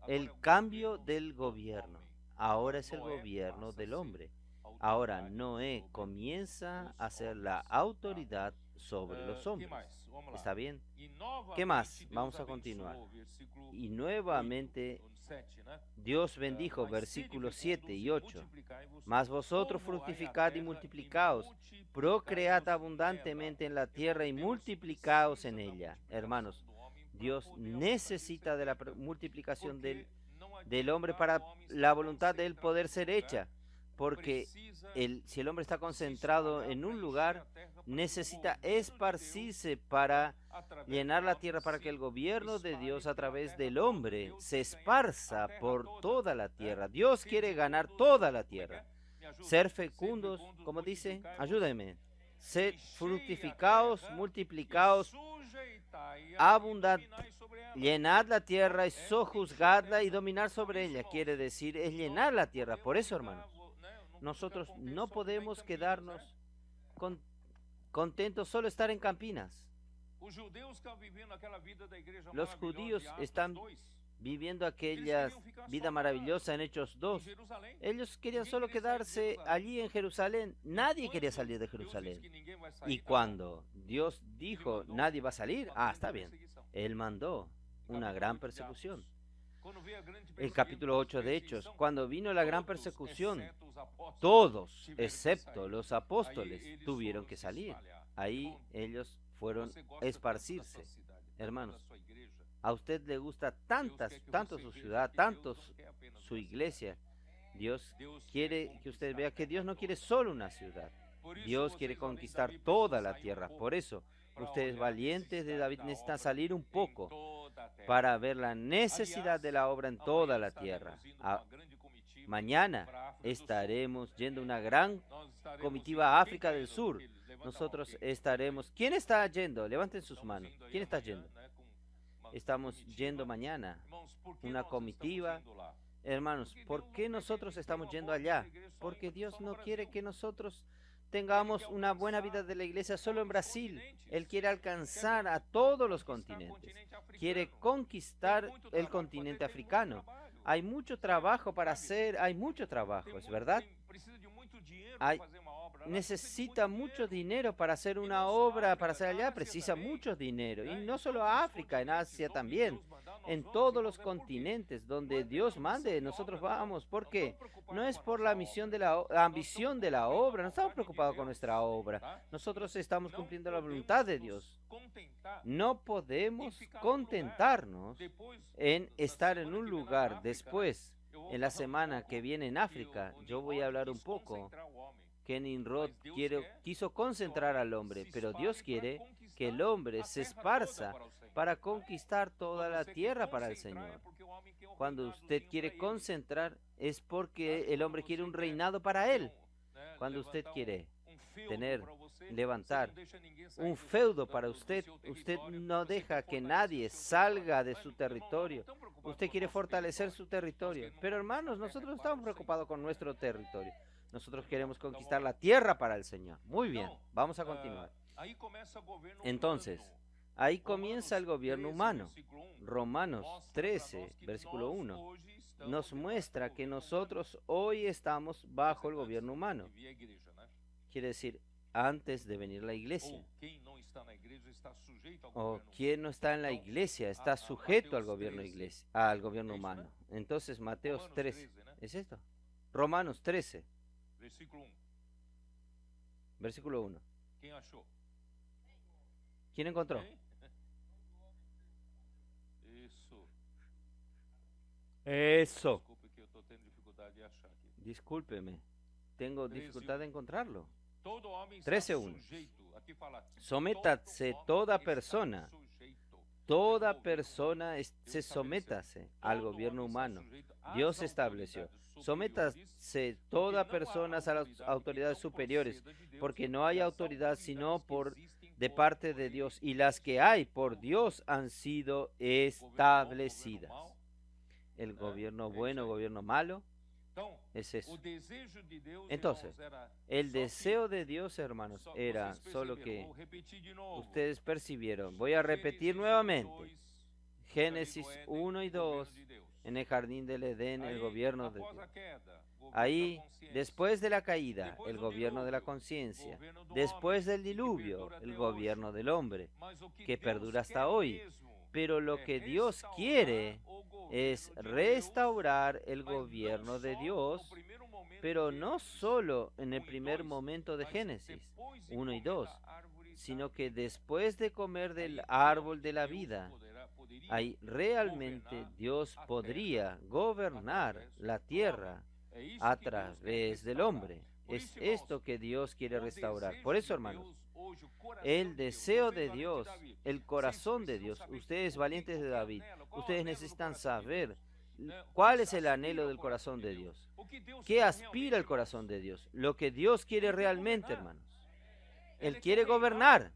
El cambio del gobierno. Ahora es el gobierno del hombre. Ahora Noé comienza a ser la autoridad sobre los hombres. ¿Está bien? ¿Qué más? Vamos a continuar. Y nuevamente Dios bendijo, versículos 7 y 8. Mas vosotros fructificad y multiplicaos, procread abundantemente en la tierra y multiplicaos en ella. Hermanos, Dios necesita de la multiplicación del hombre para la voluntad de él poder ser hecha. Porque si el hombre está concentrado en un lugar, necesita esparcirse para llenar la tierra, para que el gobierno de Dios a través del hombre se esparza por toda la tierra. Dios quiere ganar toda la tierra. Ser fecundos, como dice, ayúdenme. sed fructificaos, multiplicaos, abundad, llenad la tierra y sojuzgadla y dominar sobre ella. Quiere decir, es llenar la tierra. Por eso, hermanos, nosotros no podemos quedarnos contentos solo estar en Campinas. Los judíos están viviendo aquella vida maravillosa en Hechos 2. Ellos querían solo quedarse allí en Jerusalén. Nadie quería salir de Jerusalén. Y cuando Dios dijo, nadie va a salir, está bien. Él mandó una gran persecución. El capítulo 8 de Hechos, cuando vino la gran persecución, todos, excepto los apóstoles, tuvieron que salir. Ahí ellos fueron a esparcirse. Hermanos, a usted le gusta tanto su ciudad, tanto su iglesia. Dios quiere que usted vea que Dios no quiere solo una ciudad. Dios quiere conquistar toda la tierra. Por eso, ustedes valientes de David necesitan salir un poco para ver la necesidad de la obra en toda la tierra. Mañana estaremos yendo una gran comitiva a África del Sur. Nosotros estaremos... ¿Quién está yendo? Levanten sus manos. ¿Quién está yendo? Estamos yendo mañana, una comitiva. Hermanos, ¿por qué nosotros estamos yendo allá? Porque Dios no quiere que nosotros tengamos una buena vida de la iglesia solo en Brasil. Él quiere alcanzar a todos los continentes. Quiere conquistar el continente africano. Hay mucho trabajo para hacer, hay mucho trabajo, ¿es verdad? Necesita mucho dinero para hacer una obra, para hacer allá, precisa mucho dinero. Y no solo a África, en Asia también. En todos los continentes donde Dios mande, nosotros vamos. ¿Por qué? No es por la ambición de la obra, no estamos preocupados con nuestra obra. Nosotros estamos cumpliendo la voluntad de Dios. No podemos contentarnos en estar en un lugar después. En la semana que viene en África, yo voy a hablar un poco. Que Nimrod quiso concentrar al hombre, pero Dios quiere que el hombre se esparza para conquistar toda la tierra para el Señor. Cuando usted quiere concentrar es porque el hombre quiere un reinado para él. Cuando usted quiere levantar un feudo para usted, usted no deja que nadie salga de su territorio. Usted quiere fortalecer su territorio. Pero hermanos, nosotros no estamos preocupados con nuestro territorio. Nosotros queremos conquistar la tierra para el Señor. Muy bien, vamos a continuar. Entonces, ahí comienza el gobierno humano. Romanos 13, versículo 1, nos muestra que nosotros hoy estamos bajo el gobierno humano. Quiere decir, antes de venir a la iglesia. O quien no está en la iglesia está sujeto al gobierno humano. Entonces, Mateo 13, ¿es esto? Romanos 13. Versículo 1. ¿Quién encontró? Eso. Discúlpeme. Tengo dificultad de encontrarlo. 13:1. Sométase toda persona se sométase al gobierno humano. Dios estableció. Sométase toda persona a las autoridades superiores, porque no hay autoridad sino de parte de Dios, y las que hay por Dios han sido establecidas. El gobierno bueno, gobierno malo, es eso. Entonces, el deseo de Dios, hermanos, era solo que ustedes percibieron. Voy a repetir nuevamente. Génesis 1 y 2, en el jardín del Edén, el gobierno de Dios. Ahí, después de la caída, el gobierno de la conciencia. Después del diluvio, el gobierno del hombre, que perdura hasta hoy. Pero lo que Dios quiere es restaurar el gobierno de Dios, pero no solo en el primer momento de Génesis 1 y 2, sino que después de comer del árbol de la vida, ahí realmente Dios podría gobernar la tierra a través del hombre. Es esto que Dios quiere restaurar. Por eso, hermanos, el deseo de Dios, el corazón de Dios, ustedes valientes de David, ustedes necesitan saber cuál es el anhelo del corazón de Dios. ¿Qué aspira el corazón de Dios? Lo que Dios quiere realmente, hermanos. Él quiere gobernar.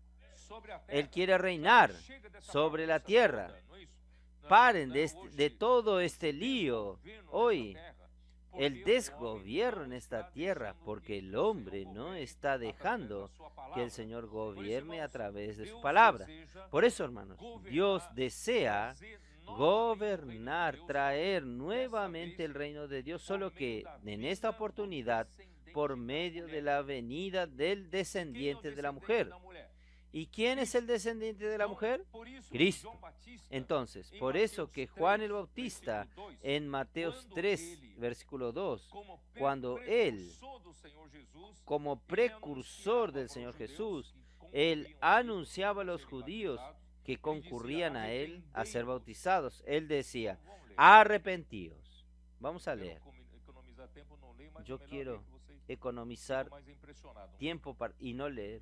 Él quiere reinar sobre la tierra. Paren de todo este lío hoy, el desgobierno en esta tierra, porque el hombre no está dejando que el Señor gobierne a través de su palabra. Por eso, hermanos, Dios desea gobernar, traer nuevamente el reino de Dios, solo que en esta oportunidad por medio de la venida del descendiente de la mujer. ¿Y quién es el descendiente de la mujer? Cristo. Entonces, por eso que Juan el Bautista en Mateo 3, versículo 2, cuando él, como precursor del Señor Jesús, él anunciaba a los judíos que concurrían a él a ser bautizados, él decía, arrepentíos. Vamos a leer. Yo quiero economizar tiempo y no leer.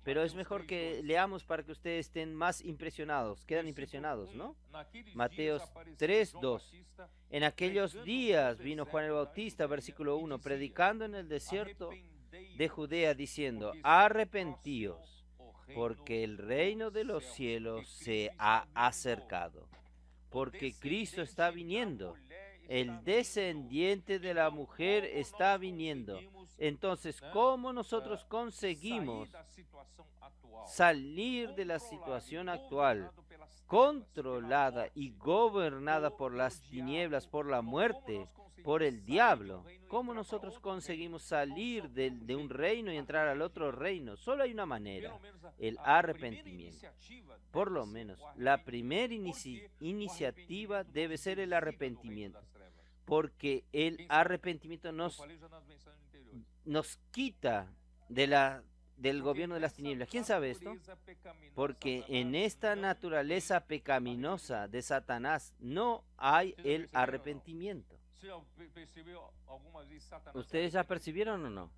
Pero es mejor que leamos para que ustedes estén más impresionados. Quedan impresionados, ¿no? Mateo 3:2. En aquellos días vino Juan el Bautista, versículo 1, predicando en el desierto de Judea, diciendo, arrepentíos, porque el reino de los cielos se ha acercado. Porque Cristo está viniendo. El descendiente de la mujer está viniendo. Entonces, ¿cómo nosotros conseguimos salir de la situación actual, controlada y gobernada por las tinieblas, por la muerte, por el diablo? ¿Cómo nosotros conseguimos salir de un reino y entrar al otro reino? Solo hay una manera, el arrepentimiento. Por lo menos, la primera iniciativa debe ser el arrepentimiento, porque el arrepentimiento nos quita del gobierno de las tinieblas. ¿Quién sabe esto? Porque en esta naturaleza pecaminosa de Satanás no hay el arrepentimiento. ¿Ustedes ya percibieron o no?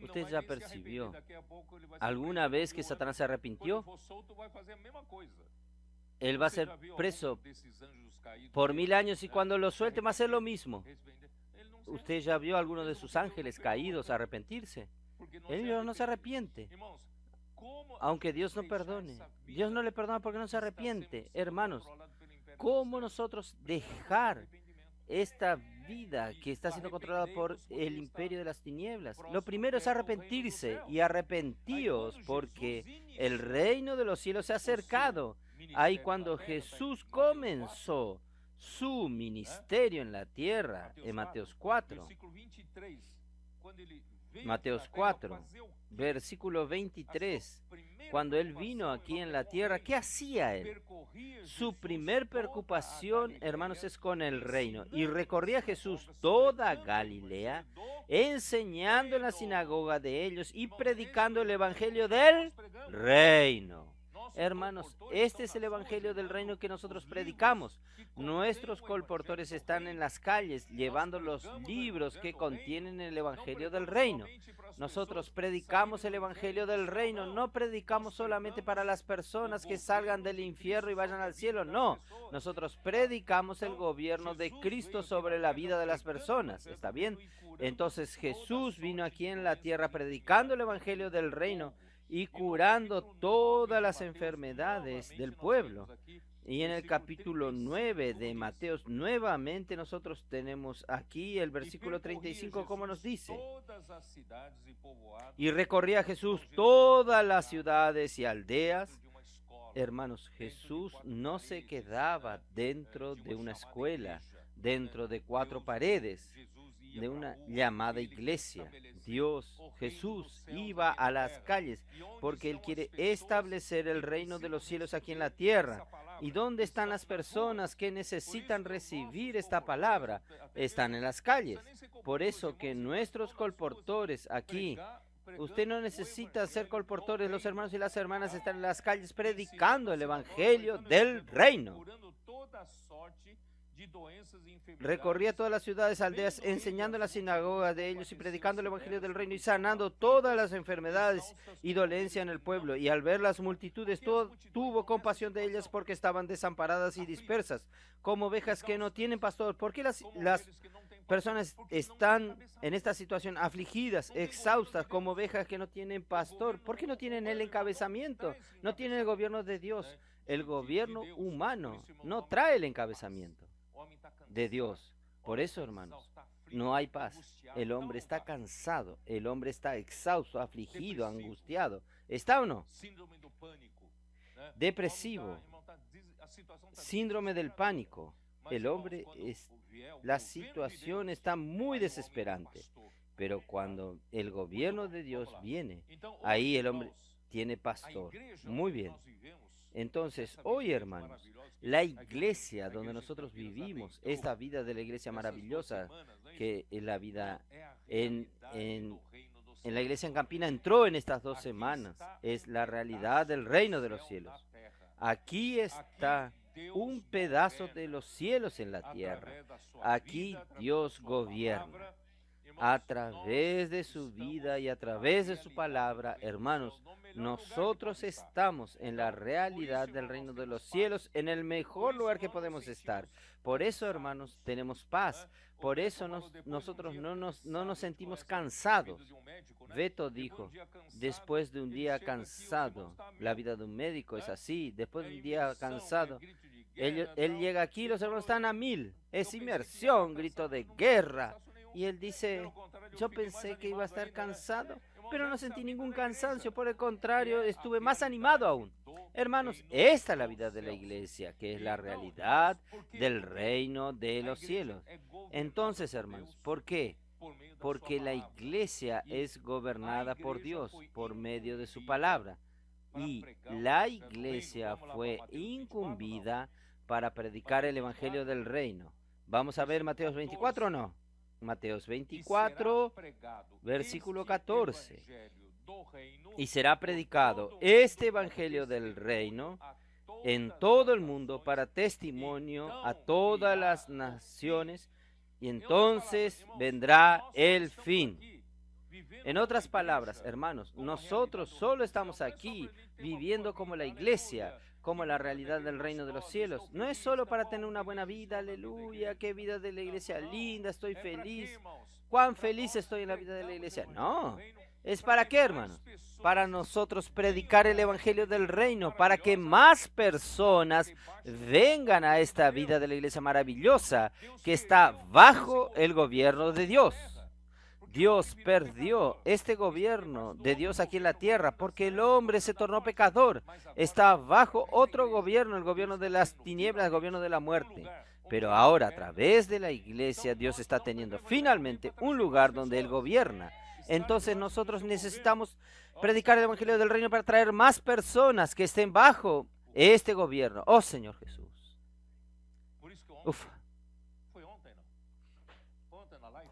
¿Ustedes ya percibió alguna vez que Satanás se arrepintió? Él va a ser preso por 1000 años y cuando lo suelte va a hacer lo mismo. ¿Usted ya vio a alguno de sus ángeles caídos arrepentirse? Él no se arrepiente, aunque Dios no perdone. Dios no le perdona porque no se arrepiente. Hermanos, ¿cómo nosotros dejar esta vida que está siendo controlada por el imperio de las tinieblas? Lo primero es arrepentirse, y arrepentíos porque el reino de los cielos se ha acercado. Ahí cuando Jesús comenzó su ministerio en la tierra, en Mateos 4, versículo 23, cuando él vino aquí en la tierra, ¿qué hacía él? Su primer preocupación, hermanos, es con el reino. Y recorría Jesús toda Galilea, enseñando en la sinagoga de ellos y predicando el evangelio del reino. Hermanos, este es el evangelio del reino que nosotros predicamos. Nuestros colportores están en las calles llevando los libros que contienen el evangelio del reino. Nosotros predicamos el evangelio del reino, no predicamos solamente para las personas que salgan del infierno y vayan al cielo, no. Nosotros predicamos el gobierno de Cristo sobre la vida de las personas, ¿está bien? Entonces Jesús vino aquí en la tierra predicando el evangelio del reino y curando todas las enfermedades del pueblo. Y en el capítulo 9 de Mateo, nuevamente nosotros tenemos aquí el versículo 35, como nos dice. Y recorría Jesús todas las ciudades y aldeas. Hermanos, Jesús no se quedaba dentro de una escuela, dentro de 4 paredes, de una llamada iglesia. Jesús iba a las calles porque Él quiere establecer el reino de los cielos aquí en la tierra. ¿Y dónde están las personas que necesitan recibir esta palabra? Están en las calles. Por eso que nuestros colportores aquí, usted no necesita ser colportores, los hermanos y las hermanas están en las calles predicando el evangelio del reino. Recorría todas las ciudades, aldeas, enseñando en la sinagoga de ellos y predicando el evangelio del reino y sanando todas las enfermedades y dolencia en el pueblo. Y al ver las multitudes, tuvo compasión de ellas porque estaban desamparadas y dispersas, como ovejas que no tienen pastor. ¿Por qué las personas están en esta situación afligidas, exhaustas, como ovejas que no tienen pastor. ¿Por qué no tienen el encabezamiento? No tienen el gobierno de Dios. El gobierno humano no trae el encabezamiento de Dios. Por eso, hermanos, no hay paz. El hombre está cansado, el hombre está exhausto, afligido, angustiado. ¿Está o no? Depresivo, síndrome del pánico. El hombre la situación está muy desesperante. Pero cuando el gobierno de Dios viene, ahí el hombre tiene pastor. Muy bien. Entonces, hoy, hermanos, la iglesia donde nosotros vivimos, esta vida de la iglesia maravillosa, que es la vida en la iglesia en Campina entró en estas 2 semanas, es la realidad del reino de los cielos. Aquí está un pedazo de los cielos en la tierra. Aquí Dios gobierna. A través de su vida y a través de su palabra, hermanos, nosotros estamos en la realidad del reino de los cielos, en el mejor lugar que podemos estar. Por eso, hermanos, tenemos paz. Por eso nosotros no nos sentimos cansados. Beto dijo, después de un día cansado, la vida de un médico es así, después de un día cansado, él llega aquí, los hermanos están a 1000, es inmersión, grito de guerra. Y él dice, yo pensé que iba a estar cansado, pero no sentí ningún cansancio, por el contrario, estuve más animado aún. Hermanos, esta es la vida de la iglesia, que es la realidad del reino de los cielos. Entonces, hermanos, ¿por qué? Porque la iglesia es gobernada por Dios por medio de su palabra. Y la iglesia fue incumbida para predicar el evangelio del reino. Vamos a ver Mateos 24 o no. Mateos 24, versículo 14. Y será predicado este evangelio del reino en todo el mundo para testimonio a todas las naciones, y entonces vendrá el fin. En otras palabras, hermanos, nosotros solo estamos aquí viviendo como la iglesia, como la realidad del reino de los cielos. No es solo para tener una buena vida, aleluya, qué vida de la iglesia linda, estoy feliz. Cuán feliz estoy en la vida de la iglesia. No, ¿es para qué, hermanos? Para nosotros predicar el evangelio del reino, para que más personas vengan a esta vida de la iglesia maravillosa que está bajo el gobierno de Dios. Dios perdió este gobierno de Dios aquí en la tierra porque el hombre se tornó pecador. Está bajo otro gobierno, el gobierno de las tinieblas, el gobierno de la muerte. Pero ahora, a través de la iglesia, Dios está teniendo finalmente un lugar donde Él gobierna. Entonces nosotros necesitamos predicar el evangelio del reino para traer más personas que estén bajo este gobierno. Oh, Señor Jesús. Uf.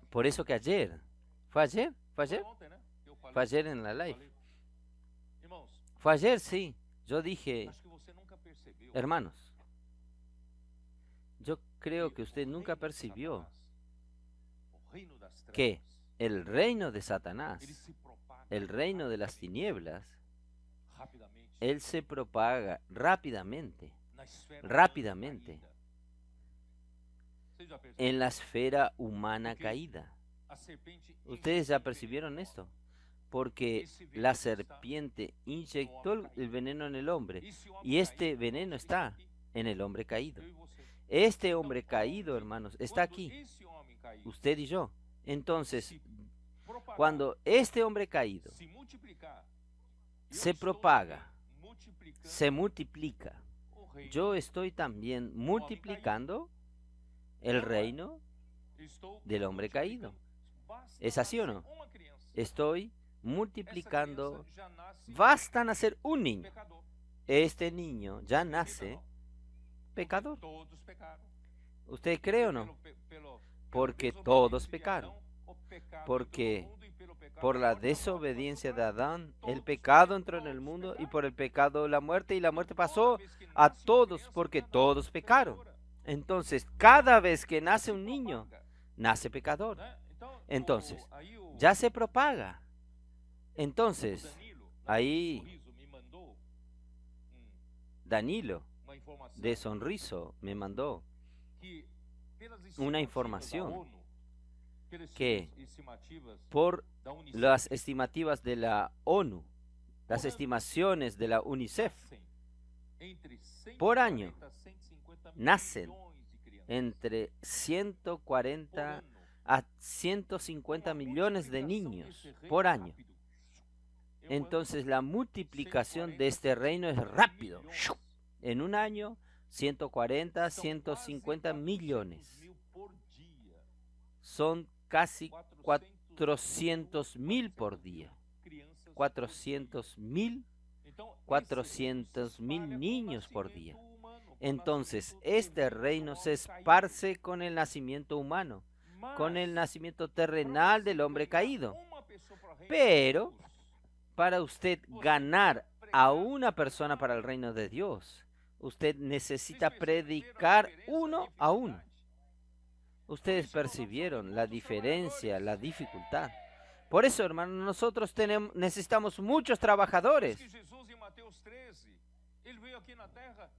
Por eso que ayer... ¿Fue ayer? ¿Fue ayer? Fue ayer en la live. Fue ayer, sí. Yo dije, hermanos, yo creo que usted nunca percibió que el reino de Satanás, el reino de las tinieblas, él se propaga rápidamente, rápidamente, en la esfera humana caída. ¿Ustedes ya percibieron esto? Porque la serpiente inyectó el veneno en el hombre y este veneno está en el hombre caído. Este hombre caído, hermanos, está aquí, usted y yo. Entonces, cuando este hombre caído se propaga, se multiplica, yo estoy también multiplicando el reino del hombre caído. ¿Es así o no? Estoy multiplicando. Basta nacer un niño. Este niño ya nace pecador. ¿Usted cree o no? Porque todos pecaron. Porque por la desobediencia de Adán, el pecado entró en el mundo y por el pecado la muerte, y la muerte pasó a todos porque todos pecaron. Entonces, cada vez que nace un niño, nace pecador. Entonces, ya se propaga. Entonces, ahí Danilo de Sonriso me mandó una información que por las estimativas de la ONU, las estimaciones de la UNICEF, por año nacen entre 140 a 150 millones de niños por año. Entonces la multiplicación de este reino es rápido. En un año, 140, 150 millones. Son casi 400.000 por día. 400.000 niños por día. Entonces, este reino se esparce con el nacimiento humano, con el nacimiento terrenal del hombre caído. Pero, para usted ganar a una persona para el reino de Dios, usted necesita predicar uno a uno. Ustedes percibieron la diferencia, la dificultad. Por eso, hermanos, nosotros necesitamos muchos trabajadores.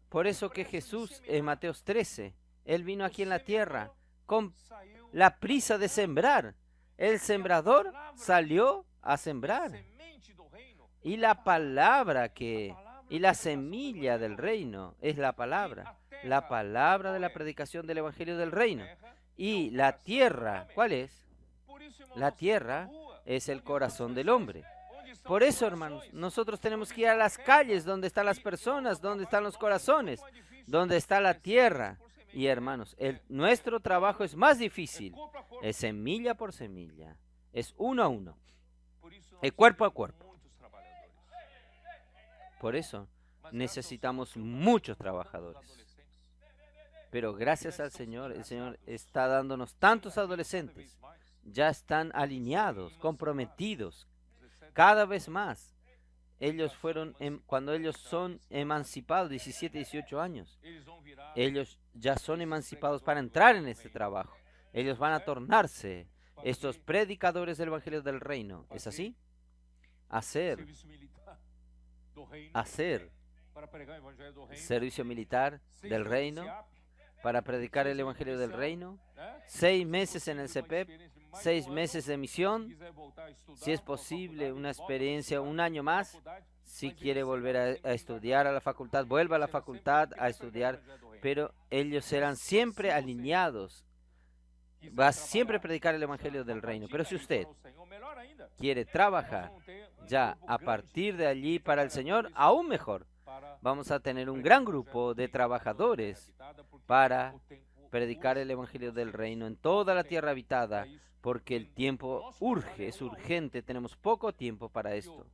Por eso que Jesús en Mateo 13, Él vino aquí en la tierra con la prisa de sembrar. El sembrador salió a sembrar. Y la palabra y la semilla del reino es la palabra de la predicación del Evangelio del reino. Y la tierra, ¿cuál es? La tierra es el corazón del hombre. Por eso, hermanos, nosotros tenemos que ir a las calles donde están las personas, donde están los corazones, donde está la tierra. Y hermanos, nuestro trabajo es más difícil. Es semilla por semilla. Es uno a uno. Es cuerpo a cuerpo. Por eso necesitamos muchos trabajadores. Pero gracias al Señor, el Señor está dándonos tantos adolescentes. Ya están alineados, comprometidos. Cada vez más, cuando ellos son emancipados, 17, 18 años, ellos ya son emancipados para entrar en este trabajo. Ellos van a tornarse estos predicadores del Evangelio del Reino. ¿Es así? Hacer servicio militar del Reino para predicar el Evangelio del Reino. 6 meses en el CEPEP, 6 meses de misión, si es posible, una experiencia, un año más. Si quiere volver a estudiar a la facultad, vuelva a la facultad a estudiar, pero ellos serán siempre alineados. Va a siempre predicar el Evangelio del Reino. Pero si usted quiere trabajar ya a partir de allí para el Señor, aún mejor. Vamos a tener un gran grupo de trabajadores para predicar el Evangelio del Reino en toda la tierra habitada, porque el tiempo urge, es urgente, tenemos poco tiempo para esto,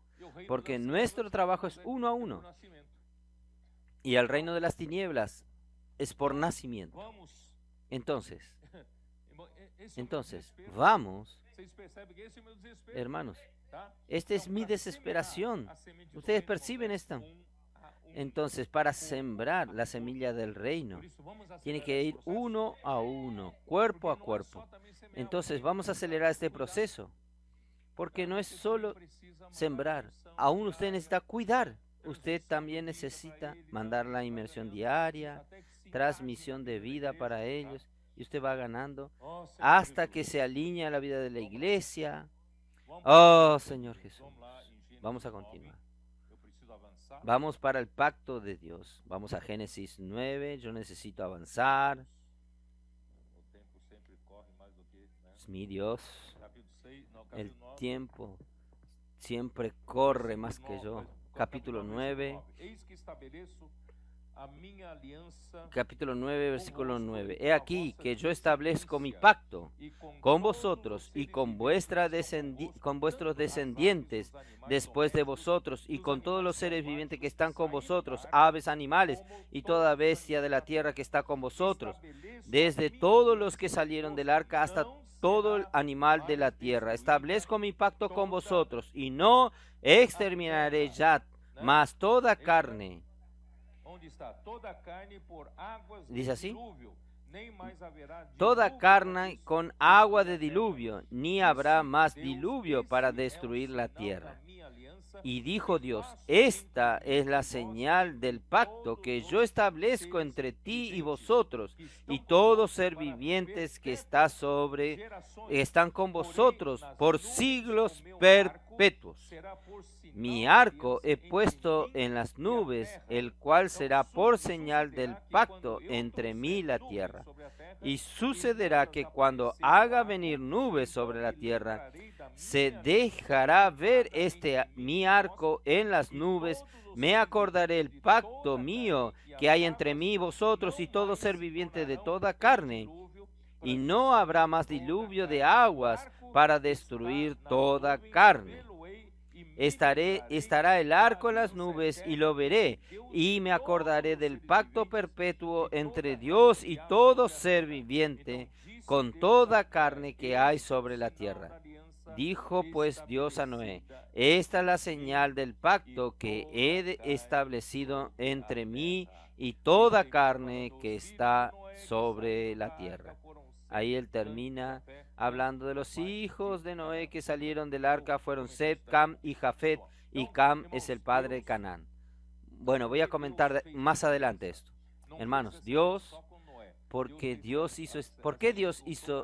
porque nuestro trabajo es uno a uno, y el reino de las tinieblas es por nacimiento. Entonces, vamos, hermanos, esta es mi desesperación. ¿Ustedes perciben esto? Entonces, para sembrar la semilla del reino, tiene que ir uno a uno, cuerpo a cuerpo. Entonces, vamos a acelerar este proceso, porque no es solo sembrar, aún usted necesita cuidar. Usted también necesita mandar la inmersión diaria, transmisión de vida para ellos, y usted va ganando hasta que se alinee a la vida de la iglesia. Oh, Señor Jesús, vamos a continuar. Vamos para el pacto de Dios. Vamos a Génesis 9. Yo necesito avanzar. Es mi Dios. El tiempo siempre corre más que yo. Capítulo 9. Capítulo 9, versículo 9. He aquí que yo establezco mi pacto con vosotros y con vuestros descendientes después de vosotros y con todos los seres vivientes que están con vosotros, aves, animales y toda bestia de la tierra que está con vosotros, desde todos los que salieron del arca hasta todo el animal de la tierra. Establezco mi pacto con vosotros y no exterminaré ya más toda carne. Dice así: toda carne con agua de diluvio, ni habrá más diluvio para destruir la tierra. Y dijo Dios, esta es la señal del pacto que yo establezco entre ti y vosotros y todo ser vivientes que están con vosotros por siglos perpetuos. Mi arco he puesto en las nubes, el cual será por señal del pacto entre mí y la tierra. Y sucederá que cuando haga venir nubes sobre la tierra, se dejará ver mi arco en las nubes. Me acordaré el pacto mío que hay entre mí y vosotros y todo ser viviente de toda carne. Y no habrá más diluvio de aguas para destruir toda carne. Estará el arco en las nubes y lo veré, y me acordaré del pacto perpetuo entre Dios y todo ser viviente, con toda carne que hay sobre la tierra. Dijo pues Dios a Noé, esta es la señal del pacto que he establecido entre mí y toda carne que está sobre la tierra. Ahí él termina hablando de los hijos de Noé que salieron del arca, fueron Set, Cam y Jafet, y Cam es el padre de Canaán. Bueno, voy a comentar más adelante esto. Hermanos, ¿por qué Dios hizo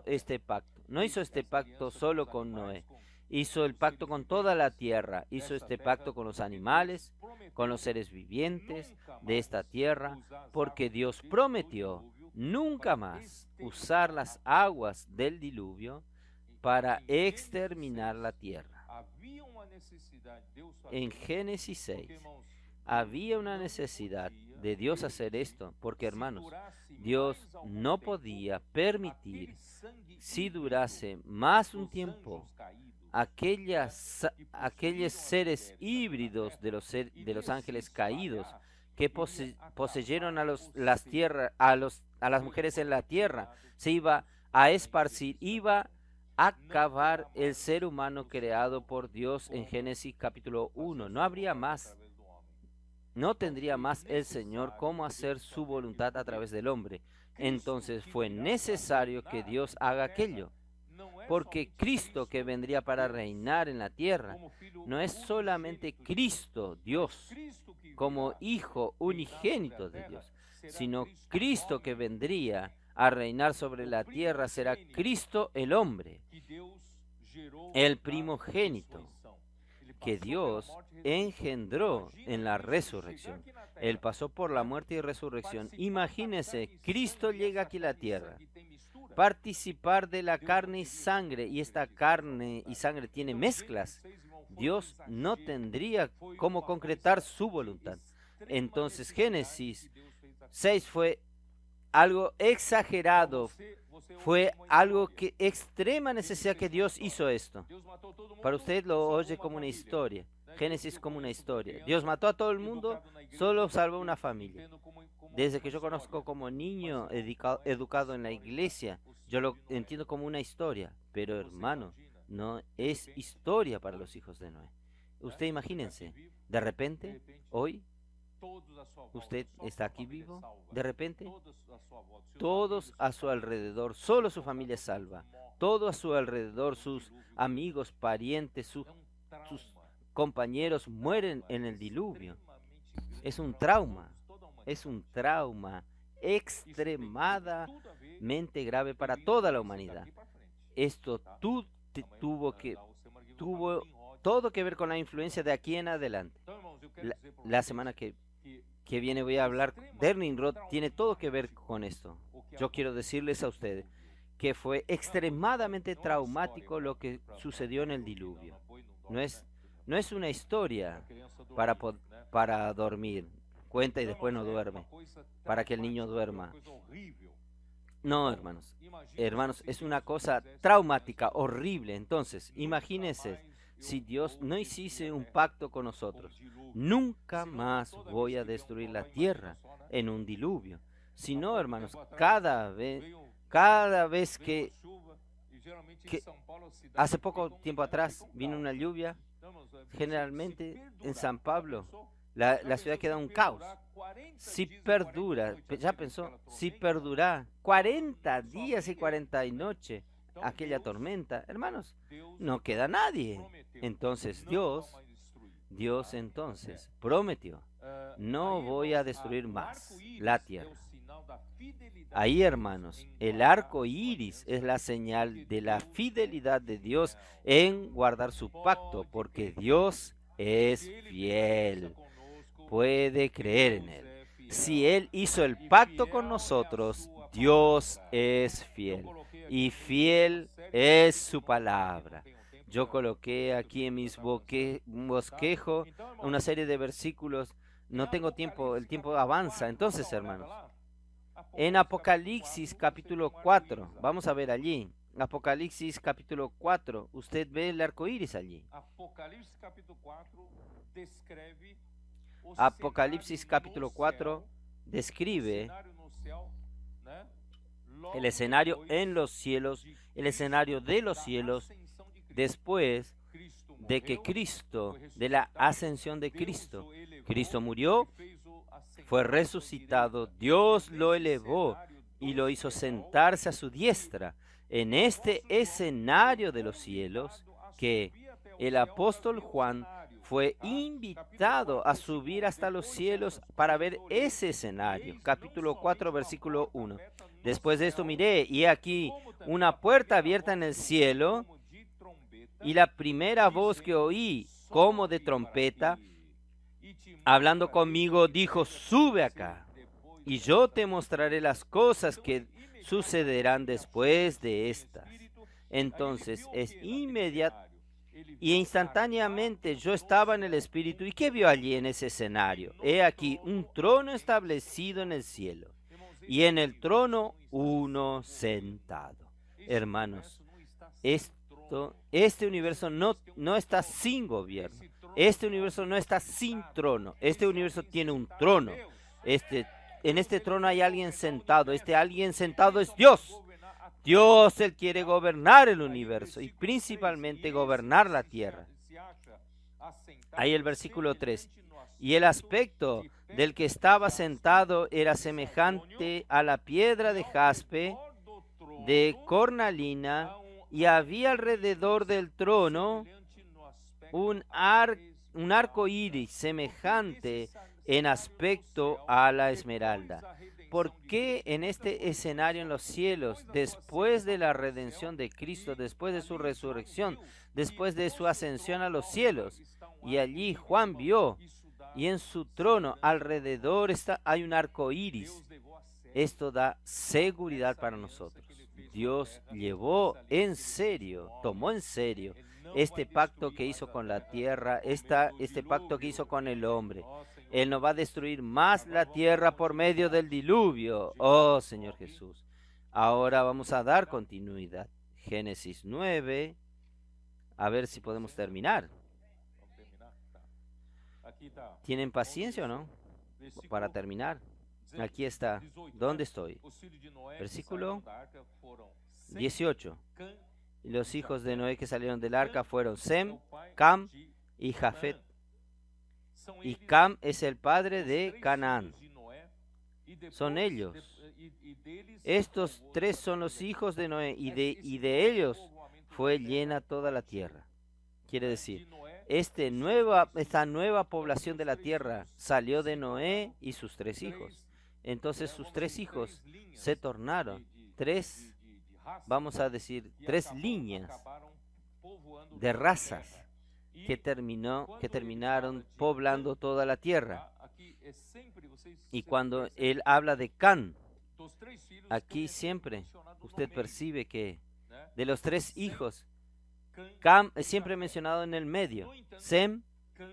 este pacto? No hizo este pacto solo con Noé, hizo el pacto con toda la tierra, hizo este pacto con los animales, con los seres vivientes de esta tierra, porque Dios prometió nunca más usar las aguas del diluvio para exterminar la tierra. En Génesis 6 había una necesidad de Dios hacer esto, porque hermanos, Dios no podía permitir, si durase más un tiempo, aquellos seres híbridos de los ángeles caídos que poseyeron a las mujeres en la tierra, se iba a esparcir, iba a acabar el ser humano creado por Dios en Génesis capítulo 1. No tendría más el Señor cómo hacer su voluntad a través del hombre. Entonces fue necesario que Dios haga aquello. Porque Cristo que vendría para reinar en la tierra no es solamente Cristo, Dios, como Hijo unigénito de Dios, sino Cristo que vendría a reinar sobre la tierra será Cristo el hombre, el primogénito que Dios engendró en la resurrección. Él pasó por la muerte y resurrección. Imagínense, Cristo llega aquí a la tierra, participar de la carne y sangre, y esta carne y sangre tiene mezclas. Dios no tendría cómo concretar su voluntad. Entonces Génesis 6 fue algo exagerado, fue algo que extrema necesidad que Dios hizo esto. Para usted lo oye como una historia, Génesis como una historia. Dios mató a todo el mundo, solo salvó una familia. Desde que yo conozco como niño educado en la iglesia, yo lo entiendo como una historia, pero hermano, no es historia para los hijos de Noé. Usted imagínense, de repente, hoy, usted está aquí vivo, de repente, todos a su alrededor, solo su familia es salva, todo a su alrededor, sus amigos, parientes, sus compañeros mueren en el diluvio. Es un trauma extremadamente grave para toda la humanidad. Esto tuvo todo que ver con la influencia de aquí en adelante. La semana que viene voy a hablar de Nimrod, tiene todo que ver con esto. Yo quiero decirles a ustedes que fue extremadamente traumático lo que sucedió en el diluvio. No es una historia para dormir. Cuenta y después no duerme, para que el niño duerma. No, hermanos, es una cosa traumática, horrible. Entonces, imagínense, si Dios no hiciese un pacto con nosotros, nunca más voy a destruir la tierra en un diluvio. Si no, hermanos, cada vez que hace poco tiempo atrás vino una lluvia, generalmente en San Pablo, la ciudad queda un caos. Si perdura, ya pensó, si perdura 40 días y 40 noches aquella tormenta, hermanos, no queda nadie. Entonces Dios entonces prometió, no voy a destruir más la tierra. Ahí, hermanos, el arco iris es la señal de la fidelidad de Dios en guardar su pacto, porque Dios es fiel. Puede creer en Él. Si Él hizo el pacto con nosotros, Dios es fiel. Y fiel es su palabra. Yo coloqué aquí en mis bosquejo una serie de versículos. No tengo tiempo, el tiempo avanza. Entonces, hermanos, en Apocalipsis capítulo 4, vamos a ver allí. Apocalipsis capítulo 4, usted ve el arco iris allí. Apocalipsis capítulo 4 describe el escenario en los cielos, el escenario de los cielos después de que Cristo, de la ascensión de Cristo, Cristo murió, fue resucitado, Dios lo elevó y lo hizo sentarse a su diestra en este escenario de los cielos que el apóstol Juan fue invitado a subir hasta los cielos para ver ese escenario. Capítulo 4, versículo 1. Después de esto miré, y aquí una puerta abierta en el cielo, y la primera voz que oí, como de trompeta, hablando conmigo, dijo, sube acá, y yo te mostraré las cosas que sucederán después de estas. Entonces es inmediato. Y instantáneamente yo estaba en el Espíritu. ¿Y qué vio allí en ese escenario? He aquí un trono establecido en el cielo, y en el trono uno sentado. Hermanos, este universo no está sin gobierno. Este universo no está sin trono. Este universo tiene un trono. En este trono hay alguien sentado. Este alguien sentado es Dios. Dios, Él quiere gobernar el universo y principalmente gobernar la tierra. Ahí el versículo 3. Y el aspecto del que estaba sentado era semejante a la piedra de jaspe, de cornalina, y había alrededor del trono un arco iris semejante en aspecto a la esmeralda. ¿Por qué en este escenario en los cielos, después de la redención de Cristo, después de su resurrección, después de su ascensión a los cielos? Y allí Juan vio, y en su trono alrededor hay un arco iris. Esto da seguridad para nosotros. Dios llevó en serio, tomó en serio este pacto que hizo con la tierra, este pacto que hizo con el hombre. Él no va a destruir más la tierra por medio del diluvio. Oh, Señor Jesús. Ahora vamos a dar continuidad. Génesis 9. A ver si podemos terminar. ¿Tienen paciencia o no? Para terminar. Aquí está. ¿Dónde estoy? Versículo 18. Y los hijos de Noé que salieron del arca fueron Sem, Cam y Jafet. Y Cam es el padre de Canaán. Son ellos. Estos tres son los hijos de Noé y de ellos fue llena toda la tierra. Quiere decir, esta nueva población de la tierra salió de Noé y sus tres hijos. Entonces sus tres hijos se tornaron vamos a decir, tres líneas de razas que terminaron poblando toda la tierra. Y cuando él habla de Can, aquí siempre usted percibe que de los tres hijos, Cam es siempre mencionado en el medio, Sem,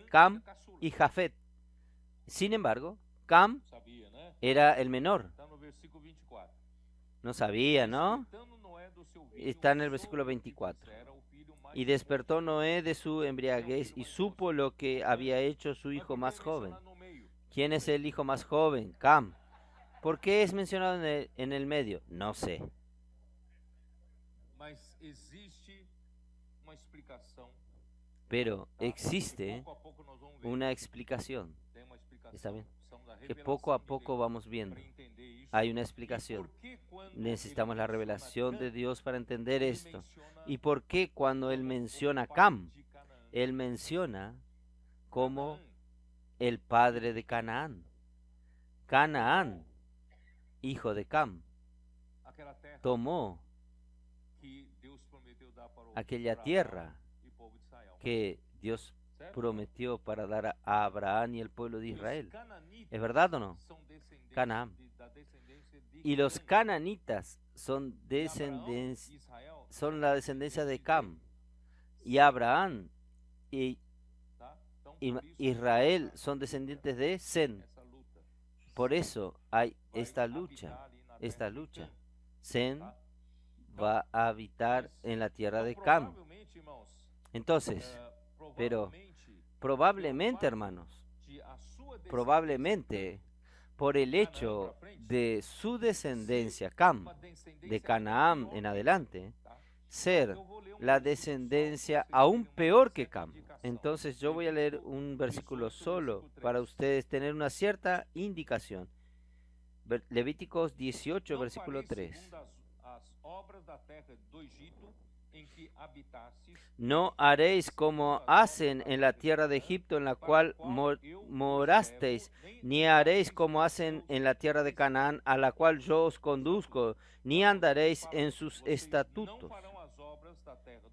Cam y Jafet. Sin embargo, Cam era el menor. No sabía, ¿no? Está en el versículo 24. Y despertó Noé de su embriaguez y supo lo que había hecho su hijo más joven. ¿Quién es el hijo más joven? Cam. ¿Por qué es mencionado en el medio? No sé. Pero existe una explicación. ¿Está bien? Que poco a poco vamos viendo. Hay una explicación. Necesitamos la revelación de Dios para entender esto. ¿Y por qué cuando Él menciona Cam, Él menciona como el padre de Canaán. Canaán, hijo de Cam, tomó aquella tierra que Dios prometió para dar a Abraham y el pueblo de Israel. ¿Es verdad o no? Canaán. Y los cananitas son la descendencia de Cam. Y Abraham y Israel son descendientes de Sem. Por eso hay esta lucha. Sem va a habitar en la tierra de Cam. Entonces, pero probablemente, hermanos, probablemente por el hecho de su descendencia, Cam, de Canaán en adelante, ser la descendencia aún peor que Cam. Entonces yo voy a leer un versículo solo para ustedes tener una cierta indicación. Levíticos 18, versículo 3. No haréis como hacen en la tierra de Egipto en la cual morasteis, ni haréis como hacen en la tierra de Canaán a la cual yo os conduzco, ni andaréis en sus estatutos.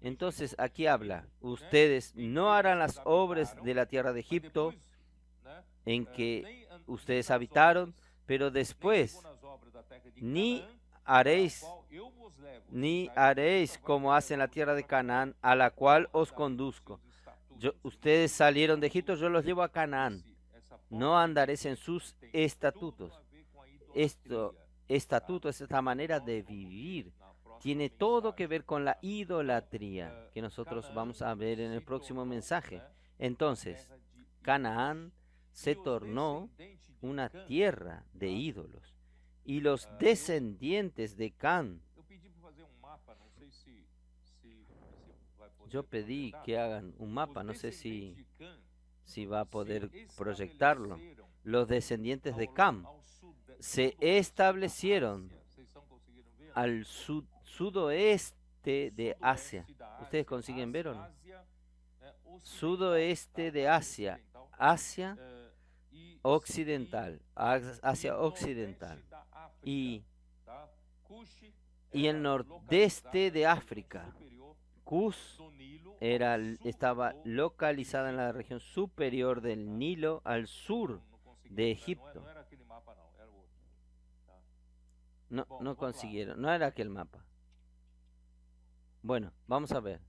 Entonces aquí habla, ustedes no harán las obras de la tierra de Egipto en que ustedes habitaron, pero después ni haréis como hacen la tierra de Canaán, a la cual os conduzco. Ustedes salieron de Egipto, yo los llevo a Canaán. No andaréis en sus estatutos. Estatuto es esta manera de vivir. Tiene todo que ver con la idolatría, que nosotros vamos a ver en el próximo mensaje. Entonces, Canaán se tornó una tierra de ídolos. Y los descendientes de Cam, yo pedí que hagan un mapa, no sé si va a poder proyectarlo. Los descendientes de Cam se establecieron al sudoeste de Asia. ¿Ustedes consiguen ver o no? Sudoeste de Asia, Asia occidental, Asia occidental y el nordeste de África. Cus estaba localizada en la región superior del Nilo al sur de Egipto. No consiguieron, no era aquel mapa. Bueno, vamos a ver.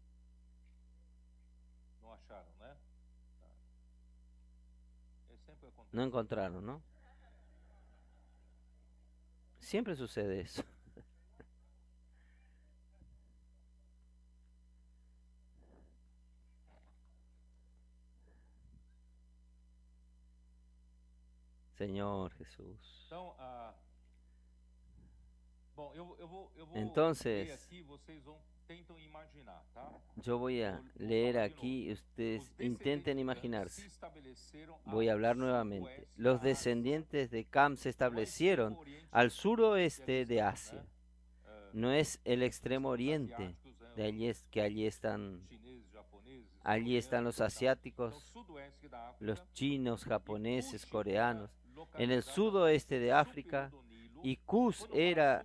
No encontraron, ¿no? Siempre sucede eso. Señor Jesús. Entonces, yo voy a leer aquí, ustedes intenten imaginarse. Voy a hablar nuevamente. Los descendientes de Cam se establecieron al suroeste de Asia. No es el extremo oriente, de allí están los asiáticos, los chinos, japoneses, coreanos. En el sudoeste de África, y Cus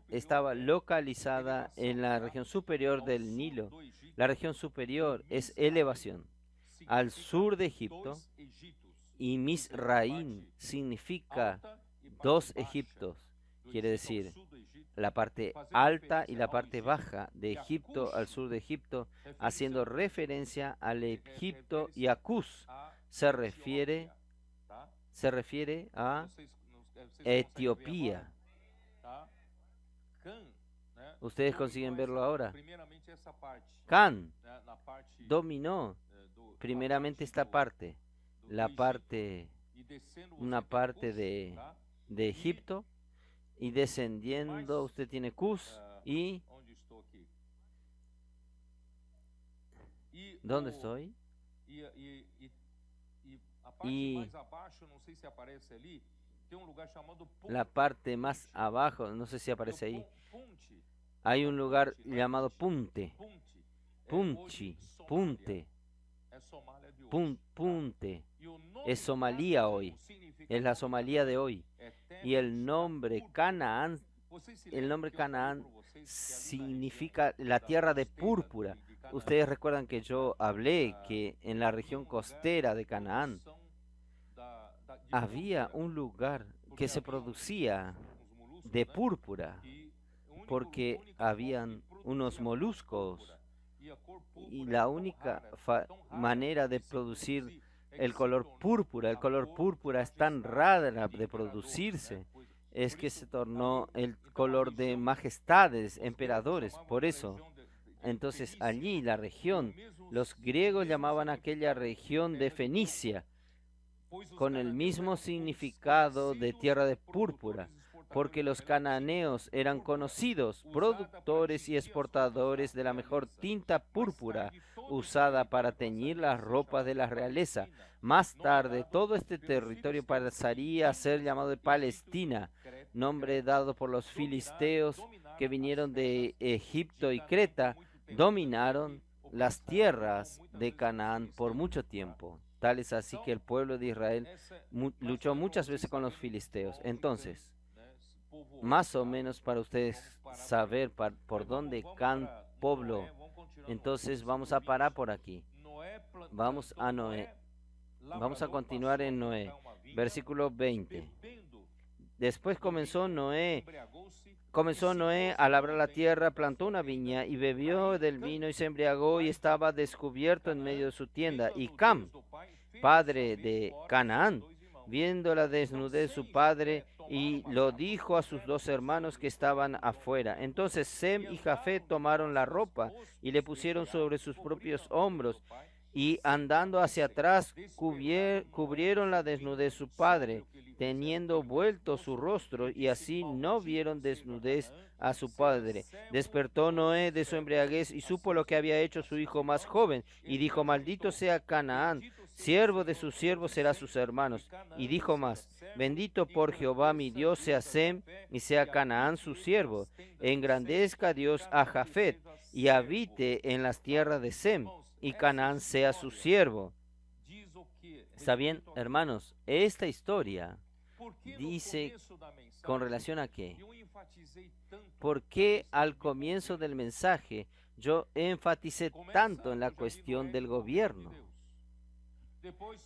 estaba localizada en la región superior del Nilo. La región superior es elevación. Al sur de Egipto, y Misraín significa dos Egiptos. Quiere decir, la parte alta y la parte baja de Egipto al sur de Egipto, haciendo referencia al Egipto, y a Cus se refiere a Etiopía. Ustedes consiguen verlo ahora. Can dominó primeramente esta parte, una parte de Egipto, y descendiendo usted tiene Cus y ¿dónde estoy? Y la parte más abajo, no sé si aparece ahí, hay un lugar llamado Punte, Punte, Punte. Es Somalia hoy. Es la Somalia de hoy. Y el nombre Canaán significa la tierra de púrpura. Ustedes recuerdan que yo hablé que en la región costera de Canaán había un lugar que se producía de púrpura porque habían unos moluscos y la única manera de producir el color púrpura es tan rara de producirse, es que se tornó el color de majestades, emperadores. Por eso, entonces allí la región, los griegos llamaban aquella región de Fenicia, con el mismo significado de tierra de púrpura, porque los cananeos eran conocidos productores y exportadores de la mejor tinta púrpura usada para teñir las ropas de la realeza. Más tarde, todo este territorio pasaría a ser llamado de Palestina, nombre dado por los filisteos que vinieron de Egipto y Creta, dominaron las tierras de Canaán por mucho tiempo. Tal es así que el pueblo de Israel luchó muchas veces con los filisteos. Entonces, más o menos para ustedes saber por dónde pueblo. Entonces vamos a parar por aquí. Vamos a Noé. Vamos a continuar en Noé. Versículo 20. Después comenzó Noé a labrar la tierra, plantó una viña y bebió del vino y se embriagó y estaba descubierto en medio de su tienda. Y Cam, padre de Canaán, viendo la desnudez de su padre, y lo dijo a sus dos hermanos que estaban afuera. Entonces Sem y Jafet tomaron la ropa y le pusieron sobre sus propios hombros, y andando hacia atrás cubrieron la desnudez de su padre, teniendo vuelto su rostro, y así no vieron desnudez a su padre. Despertó Noé de su embriaguez y supo lo que había hecho su hijo más joven, y dijo: maldito sea Canaán, siervo de sus siervos será sus hermanos. Y dijo más: bendito por Jehová mi Dios sea Sem, y sea Canaán su siervo. Engrandezca Dios a Jafet, y habite en las tierras de Sem, y Canaán sea su siervo. ¿Está bien, hermanos? Esta historia dice con relación a qué. ¿Por qué al comienzo del mensaje yo enfaticé tanto en la cuestión del gobierno?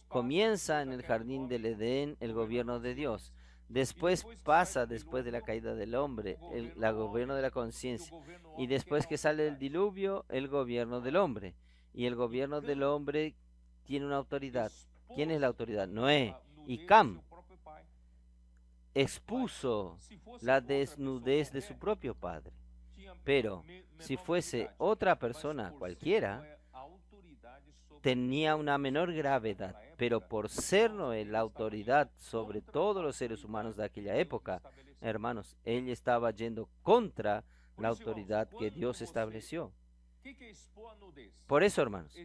Comienza en el jardín del Edén el gobierno de Dios. Después pasa, después de la caída del hombre, el gobierno de la conciencia. Y después que sale el diluvio, el gobierno del hombre. Y el gobierno del hombre tiene una autoridad. ¿Quién es la autoridad? Noé. Y Cam expuso la desnudez de su propio padre. Pero si fuese otra persona cualquiera, tenía una menor gravedad. Pero por ser Noé la autoridad sobre todos los seres humanos de aquella época, hermanos, él estaba yendo contra la autoridad que Dios estableció. Por eso, hermanos,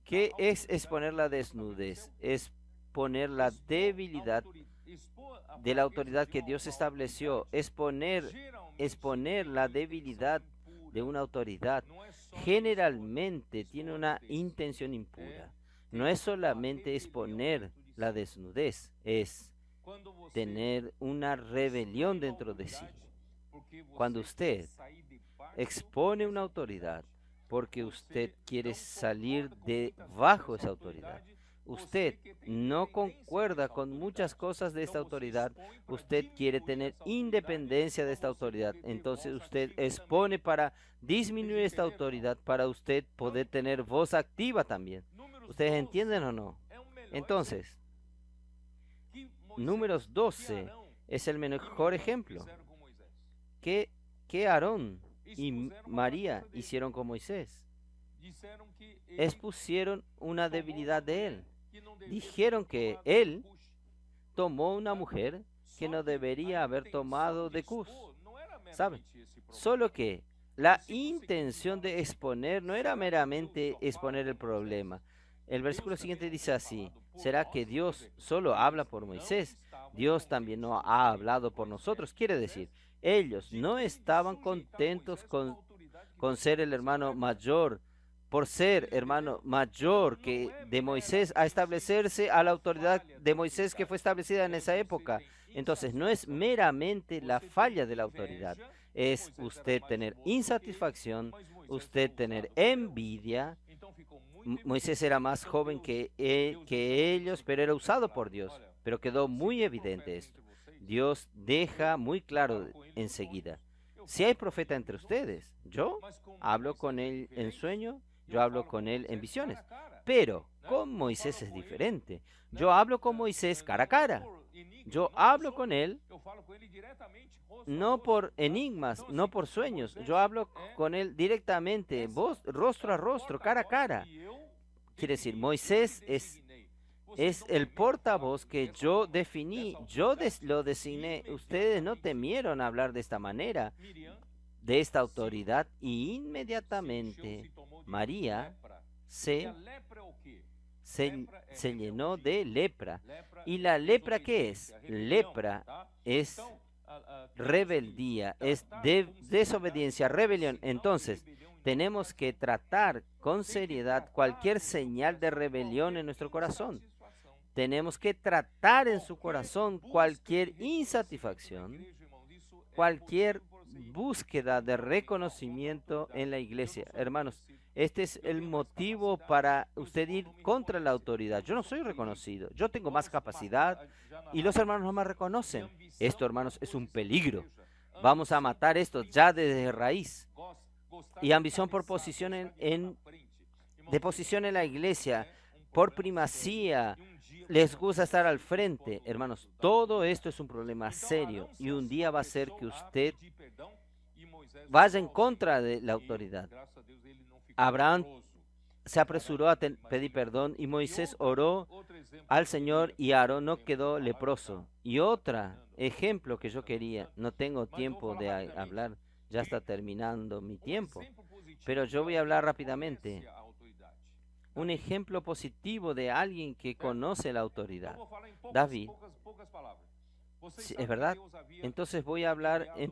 ¿qué es exponer la desnudez? Es poner la debilidad de la autoridad que Dios estableció, exponer la debilidad de una autoridad. Generalmente tiene una intención impura. No es solamente exponer la desnudez, es tener una rebelión dentro de sí. Cuando usted expone una autoridad porque usted quiere salir debajo de esa autoridad, usted no concuerda con muchas cosas de esta autoridad, usted quiere tener independencia de esta autoridad, entonces usted expone para disminuir esta autoridad para usted poder tener voz activa también. ¿Ustedes entienden o no? Entonces, Números 12 es el mejor ejemplo. ¿Qué Aarón y María hicieron con Moisés? Expusieron una debilidad de él. Dijeron que él tomó una mujer que no debería haber tomado de Cus. ¿Saben? Solo que la intención de exponer no era meramente exponer el problema. El versículo siguiente dice así: ¿será que Dios solo habla por Moisés? Dios también no ha hablado por nosotros. Quiere decir, ellos no estaban contentos con ser el hermano mayor por ser, hermano, mayor que de Moisés, a establecerse a la autoridad de Moisés que fue establecida en esa época. Entonces, no es meramente la falla de la autoridad, es usted tener insatisfacción, usted tener envidia. Moisés era más joven que ellos, pero era usado por Dios. Pero quedó muy evidente esto. Dios deja muy claro enseguida. Si hay profeta entre ustedes, yo hablo con él en sueño, yo hablo con él en visiones. Pero con Moisés es diferente. Yo hablo con Moisés cara a cara. Yo hablo con él no por enigmas, no por sueños. Yo hablo con él directamente, voz, rostro a rostro, cara a cara. Quiere decir, Moisés es el portavoz que yo definí, lo designé. Ustedes no temieron hablar de esta manera, de esta autoridad, y inmediatamente María se, se llenó de lepra. ¿Y la lepra qué es? Lepra es rebeldía, es desobediencia, rebelión. Entonces, tenemos que tratar con seriedad cualquier señal de rebelión en nuestro corazón. Tenemos que tratar en su corazón cualquier insatisfacción, cualquier búsqueda de reconocimiento en la iglesia. Hermanos, este es el motivo para usted ir contra la autoridad. Yo no soy reconocido, yo tengo más capacidad y los hermanos no me reconocen. Esto, hermanos, es un peligro. Vamos a matar esto ya desde raíz. Y ambición por posición de posición en la iglesia, por primacía, les gusta estar al frente. Hermanos, todo esto es un problema serio y un día va a ser que usted vaya en contra de la autoridad. Abraham se apresuró a pedir perdón y Moisés oró al Señor y Aarón no quedó leproso. Y otro ejemplo que yo quería, no tengo tiempo de hablar, ya está terminando mi tiempo, pero yo voy a hablar rápidamente. Un ejemplo positivo de alguien que conoce la autoridad. David. Sí, ¿es verdad? Entonces voy a hablar en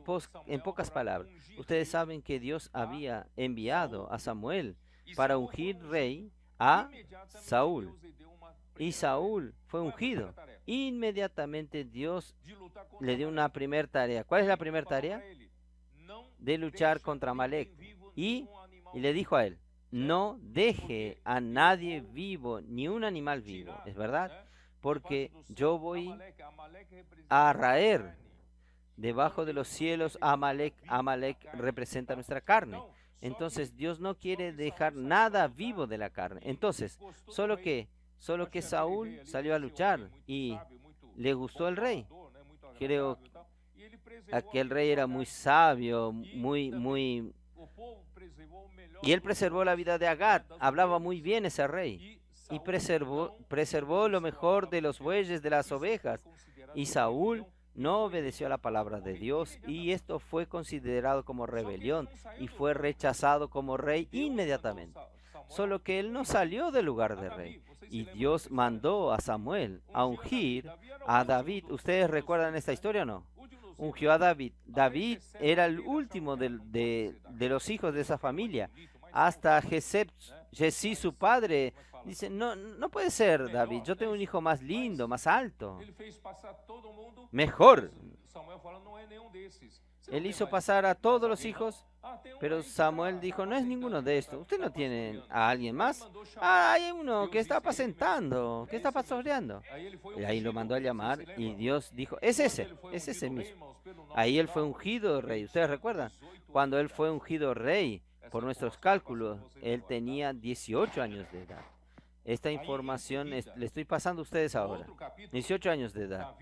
pocas palabras. Ustedes saben que Dios había enviado a Samuel para ungir rey a Saúl. Y Saúl fue ungido. Inmediatamente Dios le dio una primera tarea. ¿Cuál es la primera tarea? De luchar contra Amalek. Y le dijo a él, no deje a nadie vivo, ni un animal vivo. ¿Es verdad? Porque yo voy a raer debajo de los cielos a Amalek. Amalek representa nuestra carne. Entonces Dios no quiere dejar nada vivo de la carne. Entonces, solo que Saúl salió a luchar y le gustó el rey. Creo que aquel rey era muy sabio, y él preservó la vida de Agat. Hablaba muy bien ese rey. Y preservó lo mejor de los bueyes, de las ovejas. Y Saúl no obedeció a la palabra de Dios y esto fue considerado como rebelión y fue rechazado como rey inmediatamente. Solo que él no salió del lugar de rey y Dios mandó a Samuel a ungir a David. ¿Ustedes recuerdan esta historia o no? Ungió a David. David era el último de los hijos de esa familia. Hasta Jesí, su padre, dice, no, no puede ser, David, yo tengo un hijo más lindo, más alto, mejor. Él hizo pasar a todos los hijos, pero Samuel dijo, no es ninguno de estos. ¿Usted no tiene a alguien más? Ah, hay uno que está apacentando, que está pastoreando. Y ahí lo mandó a llamar y Dios dijo, es ese mismo. Ahí él fue ungido rey. ¿Ustedes recuerdan? Cuando él fue ungido rey, por nuestros cálculos, él tenía 18 años de edad. Esta información le estoy pasando a ustedes ahora. 18 años de edad.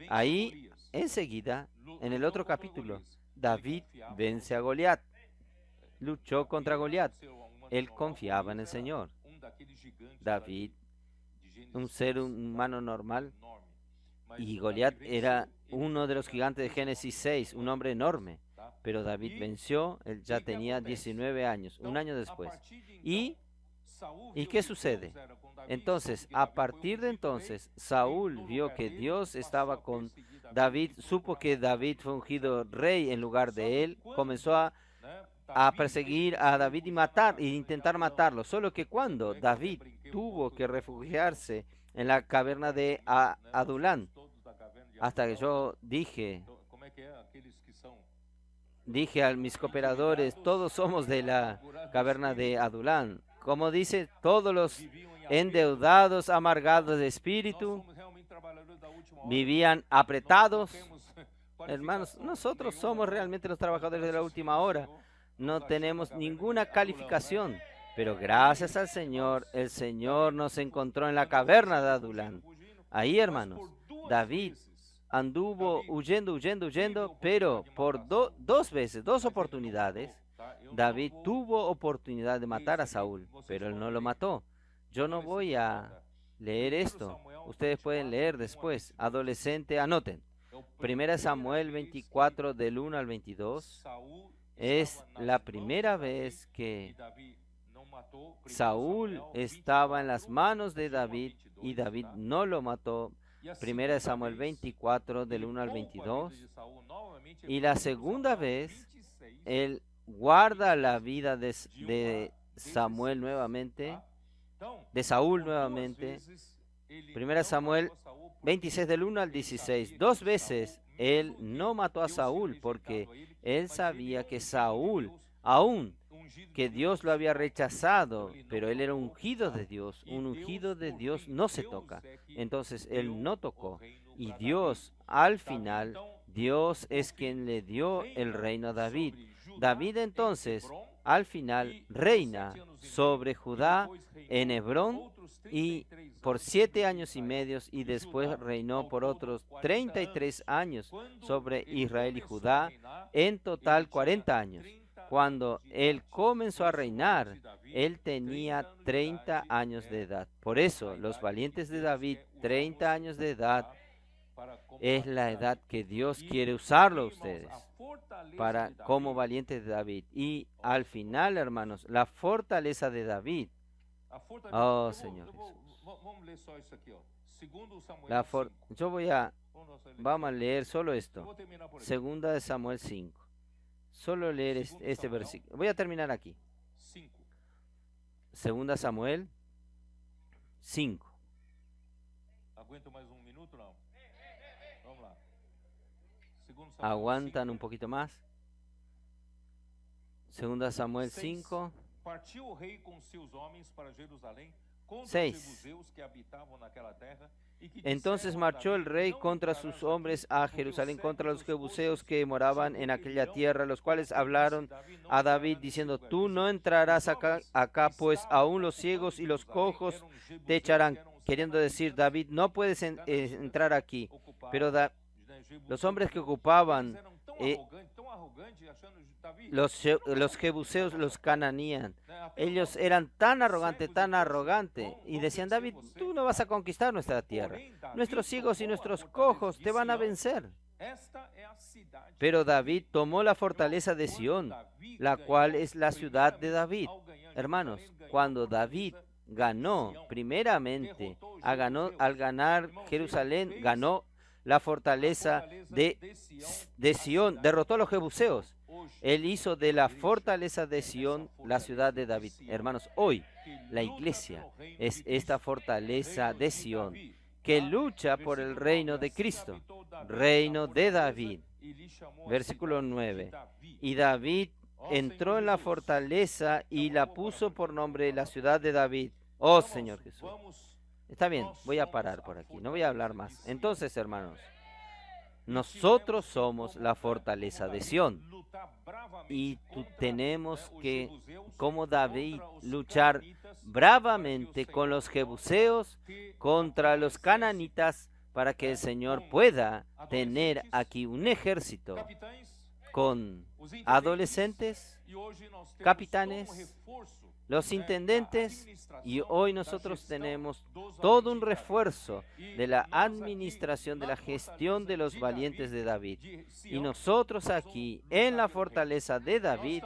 Ahí, enseguida, en el otro capítulo, David vence a Goliat. Luchó contra Goliat. Él confiaba en el Señor. David, un ser humano normal, y Goliat era uno de los gigantes de Génesis 6, un hombre enorme. Pero David venció, él ya tenía 19 años, un año después. ¿Y qué sucede? Entonces, a partir de entonces, Saúl vio que Dios estaba con David, supo que David fue ungido rey en lugar de él, comenzó a a perseguir a David y matar, e intentar matarlo. Solo que cuando David tuvo que refugiarse en la caverna de Adulán, hasta que yo dije a mis cooperadores, todos somos de la caverna de Adulán. Como dice, todos los endeudados, amargados de espíritu, vivían apretados. Hermanos, nosotros somos realmente los trabajadores de la última hora. No tenemos ninguna calificación, pero gracias al Señor, el Señor nos encontró en la caverna de Adulán. Ahí, hermanos, David anduvo huyendo, pero por dos veces, dos oportunidades, David tuvo oportunidad de matar a Saúl, pero él no lo mató. Yo no voy a leer esto. Ustedes pueden leer después. Adolescente, anoten. 1 Samuel 24 del 1 al 22 es la primera vez que Saúl estaba en las manos de David y David no lo mató. 1 Samuel 24 del 1 al 22. Y la segunda vez, él guarda la vida de Samuel nuevamente, de Saúl nuevamente. 1 Samuel 26 del 1 al 16. Dos veces él no mató a Saúl porque él sabía que Saúl, aún que Dios lo había rechazado, pero él era ungido de Dios. Un ungido de Dios no se toca. Entonces él no tocó. Y Dios, al final, Dios es quien le dio el reino a David. David entonces, al final, reina sobre Judá en Hebrón y por 7 años y medio, y después reinó por otros 33 años sobre Israel y Judá, en total 40 años. Cuando él comenzó a reinar, él tenía 30 años de edad. Por eso, los valientes de David, 30 años de edad, es la edad que Dios quiere usarlo a ustedes como valientes de David. Y al final, hermanos, la fortaleza de David. Oh, Señor Jesús. Vamos a leer solo esto. Segunda de Samuel 5. Solo leer este versículo. Voy a terminar aquí. Segunda Samuel 5. ¿Aguantan un poquito más? Segunda Samuel 5. 6. Entonces marchó el rey contra sus hombres a Jerusalén, contra los jebuseos que moraban en aquella tierra, los cuales hablaron a David diciendo: tú no entrarás acá, pues aún los ciegos y los cojos te echarán. Queriendo decir, David, no puedes entrar aquí. Pero los hombres que ocupaban los jebuseos, los cananían, ellos eran tan arrogantes, y decían: David, tú no vas a conquistar nuestra tierra, nuestros ciegos y nuestros cojos te van a vencer. Pero David tomó la fortaleza de Sión, la cual es la ciudad de David. Hermanos, cuando David ganó, primeramente, al ganar Jerusalén, ganó la fortaleza de Sión, derrotó a los jebuseos. Él hizo de la fortaleza de Sión la ciudad de David. Hermanos, hoy la iglesia es esta fortaleza de Sión que lucha por el reino de Cristo, reino de David. Versículo 9. Y David entró en la fortaleza y la puso por nombre la ciudad de David. Oh, Señor Jesús. Está bien, voy a parar por aquí, no voy a hablar más. Entonces, hermanos, nosotros somos la fortaleza de Sión y tenemos que, como David, luchar bravamente con los jebuseos, contra los cananitas, para que el Señor pueda tener aquí un ejército con adolescentes, capitanes, los intendentes, y hoy nosotros tenemos todo un refuerzo de la administración, de la gestión de los valientes de David. Y nosotros aquí, en la fortaleza de David,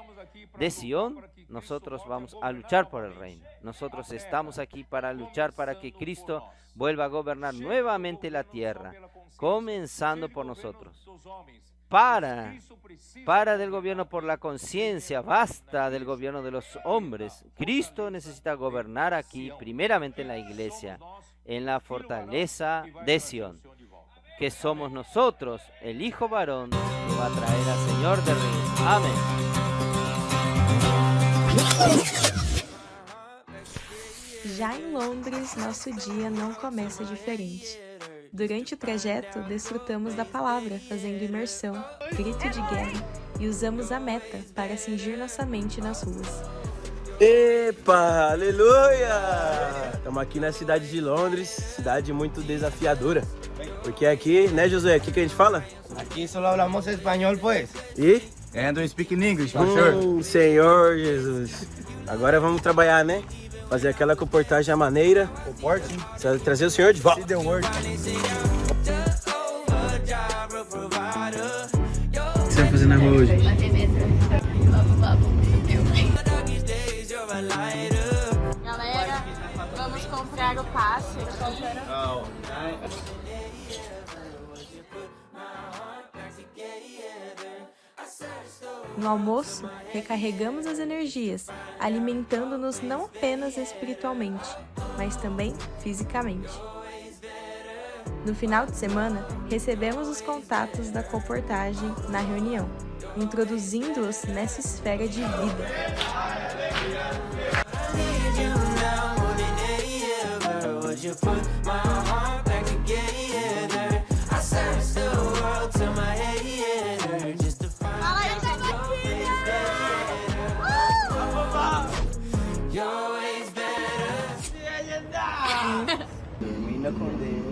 de Sión, nosotros vamos a luchar por el reino. Nosotros estamos aquí para luchar para que Cristo vuelva a gobernar nuevamente la tierra, comenzando por nosotros. Para del gobierno por la conciencia, basta del gobierno de los hombres. Cristo necesita gobernar aquí, primeramente en la iglesia, en la fortaleza de Sión, que somos nosotros, el Hijo varón, que va a traer al Señor de Reyes. Amén. Já em Londres, nosso dia não começa diferente. Durante o trajeto, desfrutamos da palavra, fazendo imersão, grito de guerra e usamos a meta para cingir nossa mente nas ruas. Epa, aleluia! Estamos aqui na cidade de Londres, cidade muito desafiadora. Porque aqui, né, Josué, o que a gente fala? Aquí solo hablamos español, pues. E? And we speak in English, for sure. Senhor Jesus. Agora vamos trabalhar, né? Fazer aquela comportagem à maneira. Comporting. Trazer o senhor de volta. See the word. O que você vai fazer na rua hoje? Galera, vamos comprar o passe aqui. No almoço, recarregamos as energias, alimentando-nos não apenas espiritualmente, mas também fisicamente. No final de semana, recebemos os contatos da comportagem na reunião, introduzindo-os nessa esfera de vida. Termina com Deus.